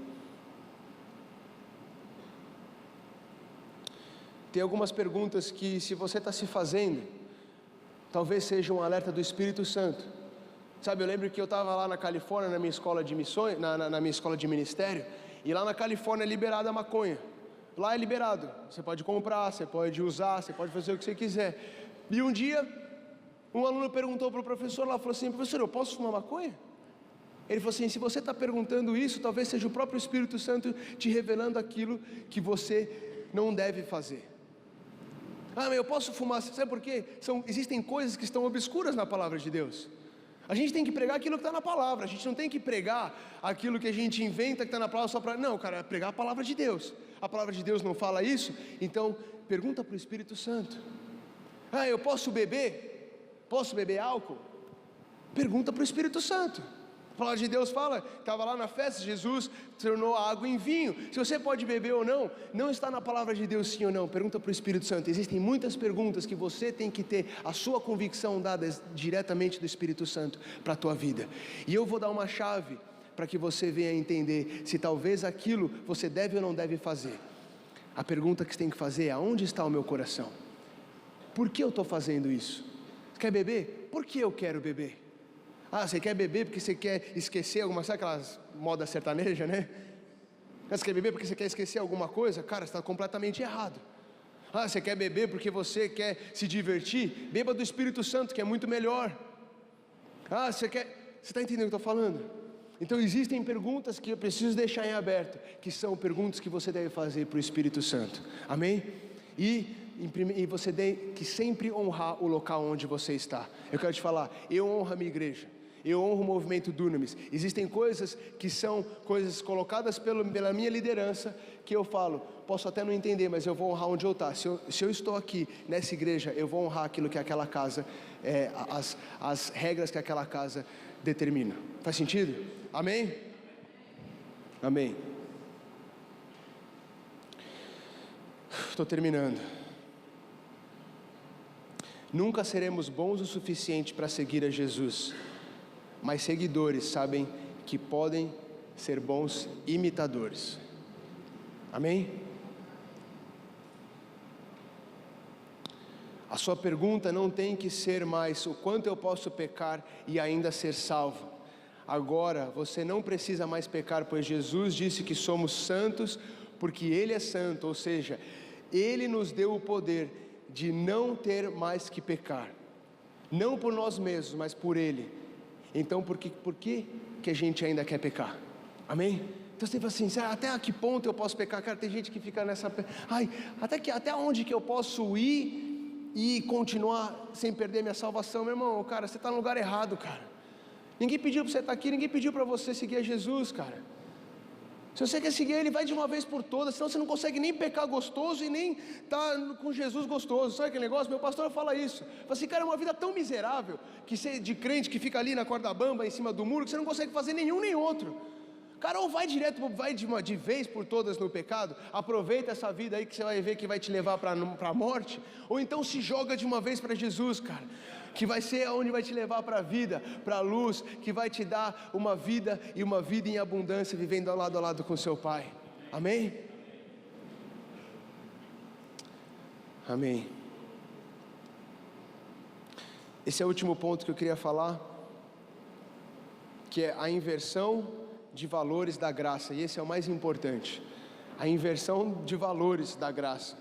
Tem algumas perguntas que, se você está se fazendo, talvez seja um alerta do Espírito Santo. Sabe, eu lembro que eu estava lá na Califórnia, na minha escola de missões, na minha escola de ministério, e lá na Califórnia é liberada a maconha. Lá é liberado, você pode comprar, você pode usar, você pode fazer o que você quiser. E um dia, um aluno perguntou para o professor lá, falou assim: professor, eu posso fumar maconha? Ele falou assim: se você está perguntando isso, talvez seja o próprio Espírito Santo te revelando aquilo que você não deve fazer. Ah, mas eu posso fumar, sabe por quê? Existem coisas que estão obscuras na palavra de Deus. A gente tem que pregar aquilo que está na palavra. A gente não tem que pregar aquilo que a gente inventa que está na palavra só para... Não, cara, é pregar a palavra de Deus. A palavra de Deus não fala isso? Então, pergunta para o Espírito Santo. Ah, eu posso beber? Posso beber álcool? Pergunta para o Espírito Santo. A palavra de Deus fala, estava lá na festa, Jesus tornou a água em vinho. Se você pode beber ou não, não está na palavra de Deus sim ou não. Pergunta para o Espírito Santo. Existem muitas perguntas que você tem que ter a sua convicção dada diretamente do Espírito Santo para a tua vida. E eu vou dar uma chave para que você venha entender se talvez aquilo você deve ou não deve fazer. A pergunta que você tem que fazer é: aonde está o meu coração? Por que eu estou fazendo isso? Você quer beber? Por que eu quero beber? Ah, você quer beber porque você quer esquecer alguma... Sabe aquelas moda sertaneja, né? Você quer beber porque você quer esquecer alguma coisa? Cara, você está completamente errado. Ah, você quer beber porque você quer se divertir? Beba do Espírito Santo, que é muito melhor. Ah, você está entendendo o que eu estou falando? Então existem perguntas que eu preciso deixar em aberto, que são perguntas que você deve fazer para o Espírito Santo. Amém? E você tem que sempre honrar o local onde você está. Eu quero te falar, eu honro a minha igreja, eu honro o movimento Dunamis. Existem coisas que são coisas colocadas pela minha liderança, que eu falo, posso até não entender, mas eu vou honrar onde eu estou. Se eu estou aqui nessa igreja, eu vou honrar aquilo que aquela casa, as regras que aquela casa determina. Faz sentido? Amém? Amém. Estou terminando. Nunca seremos bons o suficiente para seguir a Jesus, mas seguidores sabem que podem ser bons imitadores. Amém? A sua pergunta não tem que ser mais o quanto eu posso pecar e ainda ser salvo. Agora você não precisa mais pecar, pois Jesus disse que somos santos porque Ele é santo, ou seja, Ele nos deu o poder de não ter mais que pecar, não por nós mesmos, mas por Ele. Então por que a gente ainda quer pecar? Amém? Então você fala assim, até que ponto eu posso pecar? Cara, tem gente que fica nessa... até onde que eu posso ir e continuar sem perder minha salvação? Meu irmão, cara, você está no lugar errado, cara. Ninguém pediu para você estar aqui, ninguém pediu para você seguir a Jesus, cara. Se você quer seguir Ele, vai de uma vez por todas, senão você não consegue nem pecar gostoso e nem estar com Jesus gostoso. Sabe aquele negócio? Meu pastor fala isso. Fala assim, cara, é uma vida tão miserável, que você, de crente que fica ali na corda bamba, em cima do muro, que você não consegue fazer nenhum nem outro. Cara, ou vai direto, vai de vez por todas no pecado, aproveita essa vida aí que você vai ver que vai te levar para a morte, ou então se joga de uma vez para Jesus, cara, que vai ser onde vai te levar para a vida, para a luz, que vai te dar uma vida e uma vida em abundância, vivendo ao lado com seu Pai. Amém? Amém. Esse é o último ponto que eu queria falar, que é a inversão de valores da graça, e esse é o mais importante, a inversão de valores da graça.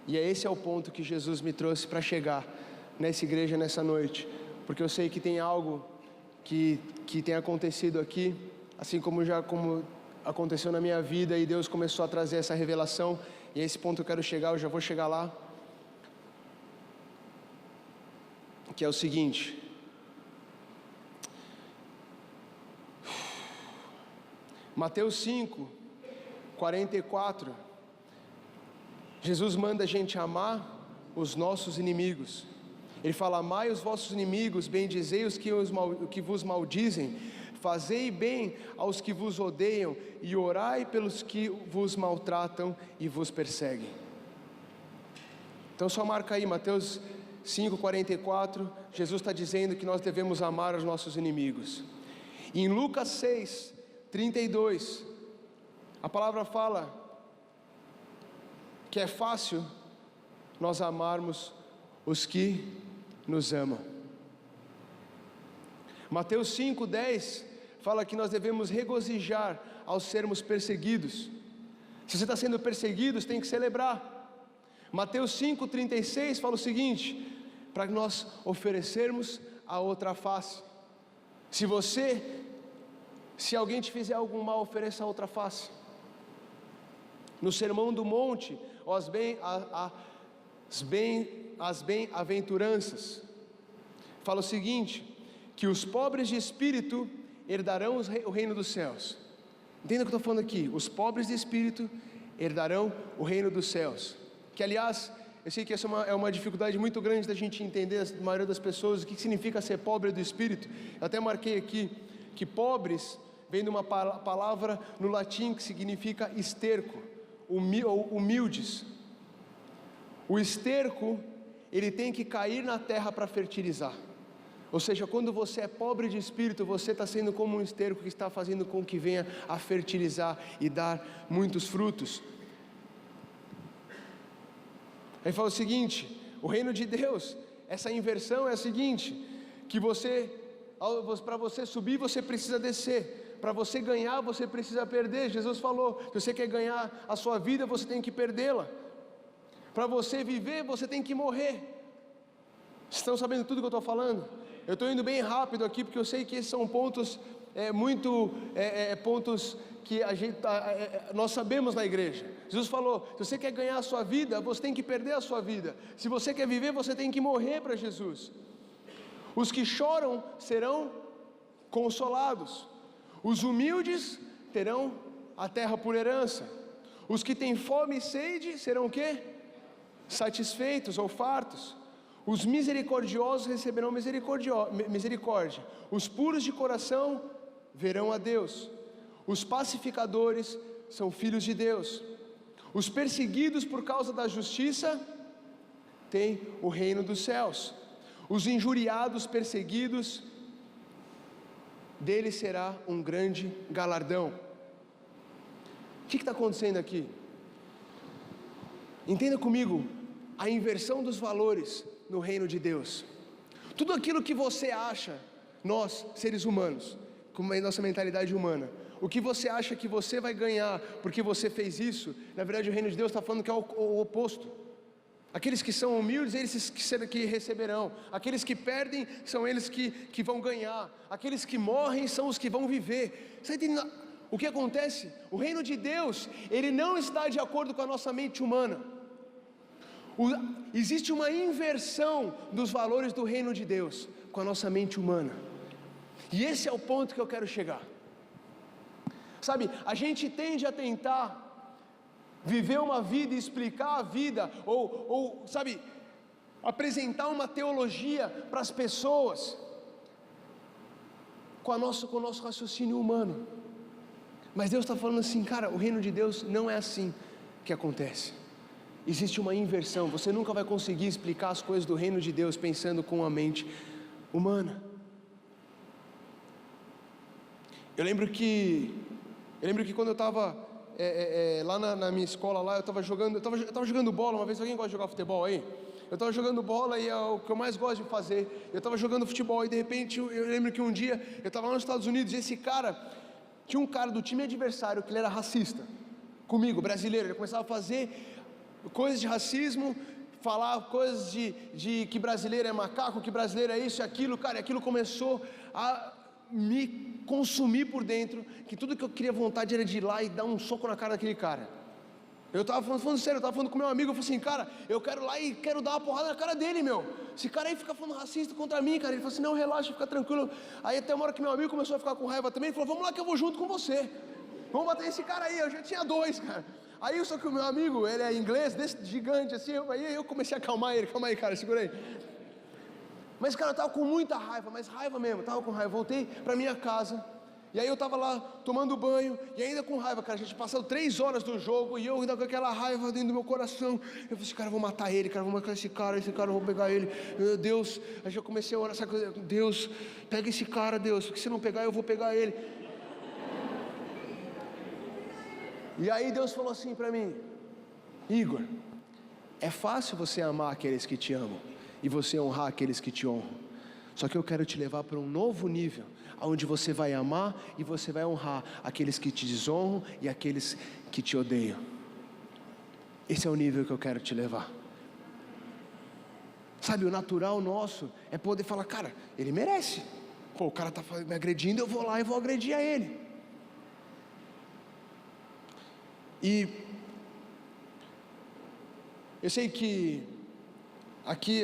E esse é o ponto que Jesus me trouxe para chegar nessa igreja nessa noite, porque eu sei que tem algo que tem acontecido aqui, assim como aconteceu na minha vida, e Deus começou a trazer essa revelação, e a esse ponto eu quero chegar, eu já vou chegar lá, que é o seguinte: Mateus 5, 44, Jesus manda a gente amar os nossos inimigos. Ele fala: amai os vossos inimigos, bendizei os que vos maldizem, fazei bem aos que vos odeiam, e orai pelos que vos maltratam e vos perseguem. Então só marca aí, Mateus 5,44, Jesus está dizendo que nós devemos amar os nossos inimigos. E em Lucas 6, 32, a palavra fala que é fácil nós amarmos os que nos amam. Mateus 5:10 fala que nós devemos regozijar ao sermos perseguidos. Se você está sendo perseguido, você tem que celebrar. Mateus 5:36 fala o seguinte: para nós oferecermos a outra face. Se alguém te fizer algum mal, ofereça a outra face. No Sermão do Monte, as bem-aventuranças, fala o seguinte: que os pobres de espírito herdarão o reino dos céus. Entenda o que eu estou falando aqui: os pobres de espírito herdarão o reino dos céus. Que, aliás, eu sei que essa é uma dificuldade muito grande da gente entender, a maioria das pessoas, o que significa ser pobre do espírito. Eu até marquei aqui que pobres vem de uma palavra no latim que significa esterco, ou humildes. O esterco, ele tem que cair na terra para fertilizar. Ou seja, quando você é pobre de espírito, você está sendo como um esterco que está fazendo com que venha a fertilizar e dar muitos frutos. Aí fala o seguinte: o reino de Deus, essa inversão é a seguinte, que para você subir, você precisa descer. Para você ganhar, você precisa perder. Jesus falou: se você quer ganhar a sua vida, você tem que perdê-la. Para você viver, você tem que morrer. Vocês estão sabendo tudo que eu estou falando? Eu estou indo bem rápido aqui, porque eu sei que esses são pontos pontos que nós sabemos na igreja. Jesus falou: se você quer ganhar a sua vida, você tem que perder a sua vida. Se você quer viver, você tem que morrer para Jesus. Os que choram serão consolados. Os humildes terão a terra por herança. Os que têm fome e sede serão o quê? Satisfeitos ou fartos. Os misericordiosos receberão misericórdia. Os puros de coração verão a Deus. Os pacificadores são filhos de Deus. Os perseguidos por causa da justiça têm o reino dos céus. Os injuriados, perseguidos, deles será um grande galardão. O que está acontecendo aqui? Entenda comigo a inversão dos valores no reino de Deus. Tudo aquilo que você acha, nós, seres humanos, com a nossa mentalidade humana, o que você acha que você vai ganhar porque você fez isso, na verdade o reino de Deus está falando que é o oposto. Aqueles que são humildes, eles que receberão. Aqueles que perdem, são eles que vão ganhar. Aqueles que morrem, são os que vão viver. Você está entendendo o que acontece? O reino de Deus, ele não está de acordo com a nossa mente humana. Existe uma inversão dos valores do reino de Deus com a nossa mente humana. E esse é o ponto que eu quero chegar. Sabe, a gente tende a tentar viver uma vida e explicar a vida, ou sabe, apresentar uma teologia para as pessoas com o nosso raciocínio humano. Mas Deus está falando assim, cara, o reino de Deus não é assim que acontece. Existe uma inversão. Você nunca vai conseguir explicar as coisas do reino de Deus pensando com a mente humana. Eu lembro que quando eu estava lá na minha escola, lá, eu estava jogando bola. Uma vez, alguém gosta de jogar futebol aí? Eu estava jogando bola e é o que eu mais gosto de fazer. Eu estava jogando futebol e de repente eu lembro que um dia eu estava lá nos Estados Unidos e tinha um cara do time adversário que ele era racista comigo, brasileiro. Ele começava a fazer coisas de racismo, falar coisas de que brasileiro é macaco, que brasileiro é isso e aquilo, cara, e aquilo começou a me consumir por dentro, que tudo que eu queria vontade era de ir lá e dar um soco na cara daquele cara. Eu estava falando sério, eu estava falando com meu amigo, eu falei assim, cara, eu quero lá e quero dar uma porrada na cara dele, meu. Esse cara aí fica falando racista contra mim, cara. Ele falou assim, não, relaxa, fica tranquilo. Aí até uma hora que meu amigo começou a ficar com raiva também, ele falou, vamos lá que eu vou junto com você. Vamos bater esse cara aí, eu já tinha 2, cara. Aí só que o meu amigo, ele é inglês, desse gigante assim, aí eu comecei a acalmar ele, calma aí, cara, segura aí. Mas, cara, eu estava com muita raiva, mas raiva mesmo, estava com raiva. Voltei para minha casa, e aí eu estava lá tomando banho, e ainda com raiva, cara, a gente passou 3 horas do jogo, e eu ainda com aquela raiva dentro do meu coração. Eu falei assim, cara, eu vou matar ele, cara, eu vou matar esse cara, eu vou pegar ele. Meu Deus, aí já comecei a orar, essa coisa, Deus, pega esse cara, Deus, porque se não pegar, eu vou pegar ele. E aí Deus falou assim para mim, Igor, é fácil você amar aqueles que te amam, e você honrar aqueles que te honram. Só que eu quero te levar para um novo nível, onde você vai amar e você vai honrar aqueles que te desonram e aqueles que te odeiam. Esse é o nível que eu quero te levar. Sabe, o natural nosso é poder falar, cara, ele merece. Pô, o cara está me agredindo, eu vou lá e vou agredir a ele. E eu sei que aqui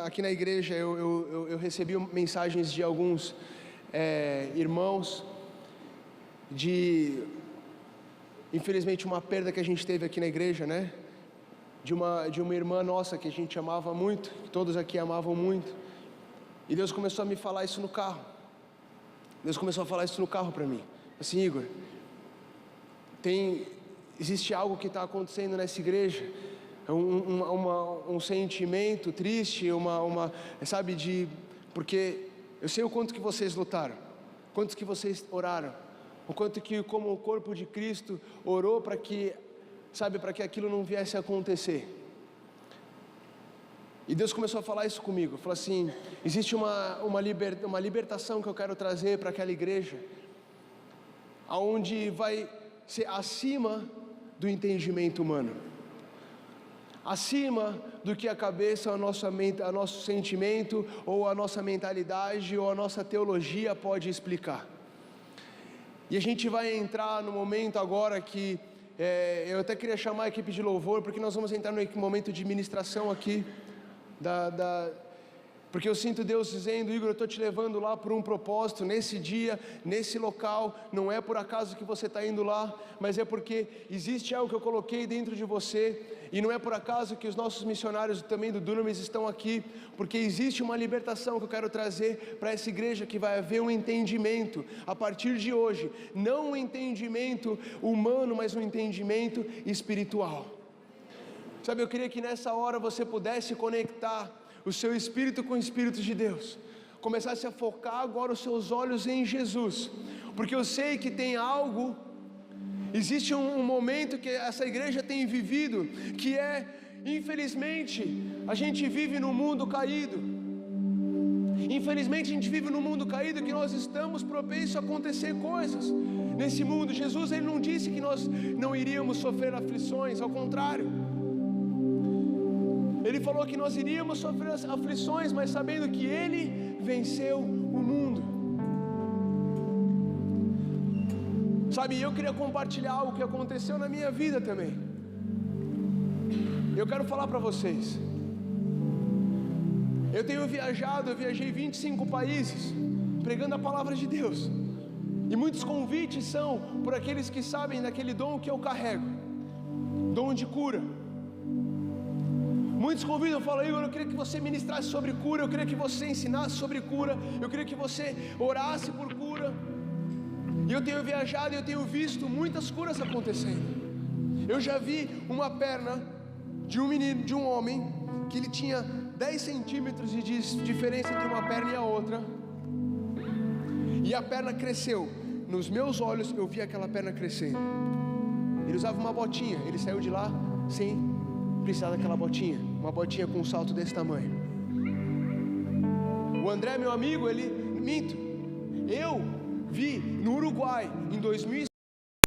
aqui na igreja eu recebi mensagens de alguns irmãos de, infelizmente, uma perda que a gente teve aqui na igreja, né? De uma irmã nossa que a gente amava muito, que todos aqui amavam muito. E Deus começou a me falar isso no carro. Deus começou a falar isso no carro para mim. Assim, Igor, existe algo que está acontecendo nessa igreja. Um sentimento triste, sabe, porque eu sei o quanto que vocês lutaram, quanto que vocês oraram, o quanto que como o corpo de Cristo orou para que aquilo não viesse a acontecer. E Deus começou a falar isso comigo, falou assim, existe uma libertação que eu quero trazer para aquela igreja, aonde vai ser acima do entendimento humano, acima do que a cabeça, o nosso sentimento, ou a nossa mentalidade, ou a nossa teologia pode explicar. E a gente vai entrar no momento agora que, eu até queria chamar a equipe de louvor, porque nós vamos entrar no momento de ministração aqui, porque eu sinto Deus dizendo, Igor, eu estou te levando lá por um propósito, nesse dia, nesse local, não é por acaso que você está indo lá, mas é porque existe algo que eu coloquei dentro de você, e não é por acaso que os nossos missionários também do Dunamis estão aqui, porque existe uma libertação que eu quero trazer para essa igreja, que vai haver um entendimento, a partir de hoje, não um entendimento humano, mas um entendimento espiritual. Sabe, eu queria que nessa hora você pudesse conectar o seu espírito com o Espírito de Deus, começasse a focar agora os seus olhos em Jesus, porque eu sei que tem algo, existe um momento que essa igreja tem vivido, que infelizmente, a gente vive num mundo caído, infelizmente a gente vive num mundo caído, que nós estamos propensos a acontecer coisas nesse mundo. Jesus, ele não disse que nós não iríamos sofrer aflições, ao contrário, Ele falou que nós iríamos sofrer as aflições, mas sabendo que Ele venceu o mundo. Sabe, eu queria compartilhar algo que aconteceu na minha vida também. Eu quero falar para vocês. Eu viajei 25 países, pregando a palavra de Deus. E muitos convites são por aqueles que sabem daquele dom que eu carrego, dom de cura. Muitos convidam, falam, Igor, eu queria que você ministrasse sobre cura, eu queria que você ensinasse sobre cura, eu queria que você orasse por cura. E eu tenho viajado e eu tenho visto muitas curas acontecendo. Eu já vi uma perna de um menino, de um homem, que ele tinha 10 centímetros de diferença entre uma perna e a outra, e a perna cresceu. Nos meus olhos eu vi aquela perna crescendo. Ele usava uma botinha, ele saiu de lá sem precisar daquela botinha, uma botinha com um salto desse tamanho. O André, meu amigo, eu vi no Uruguai, em 2006,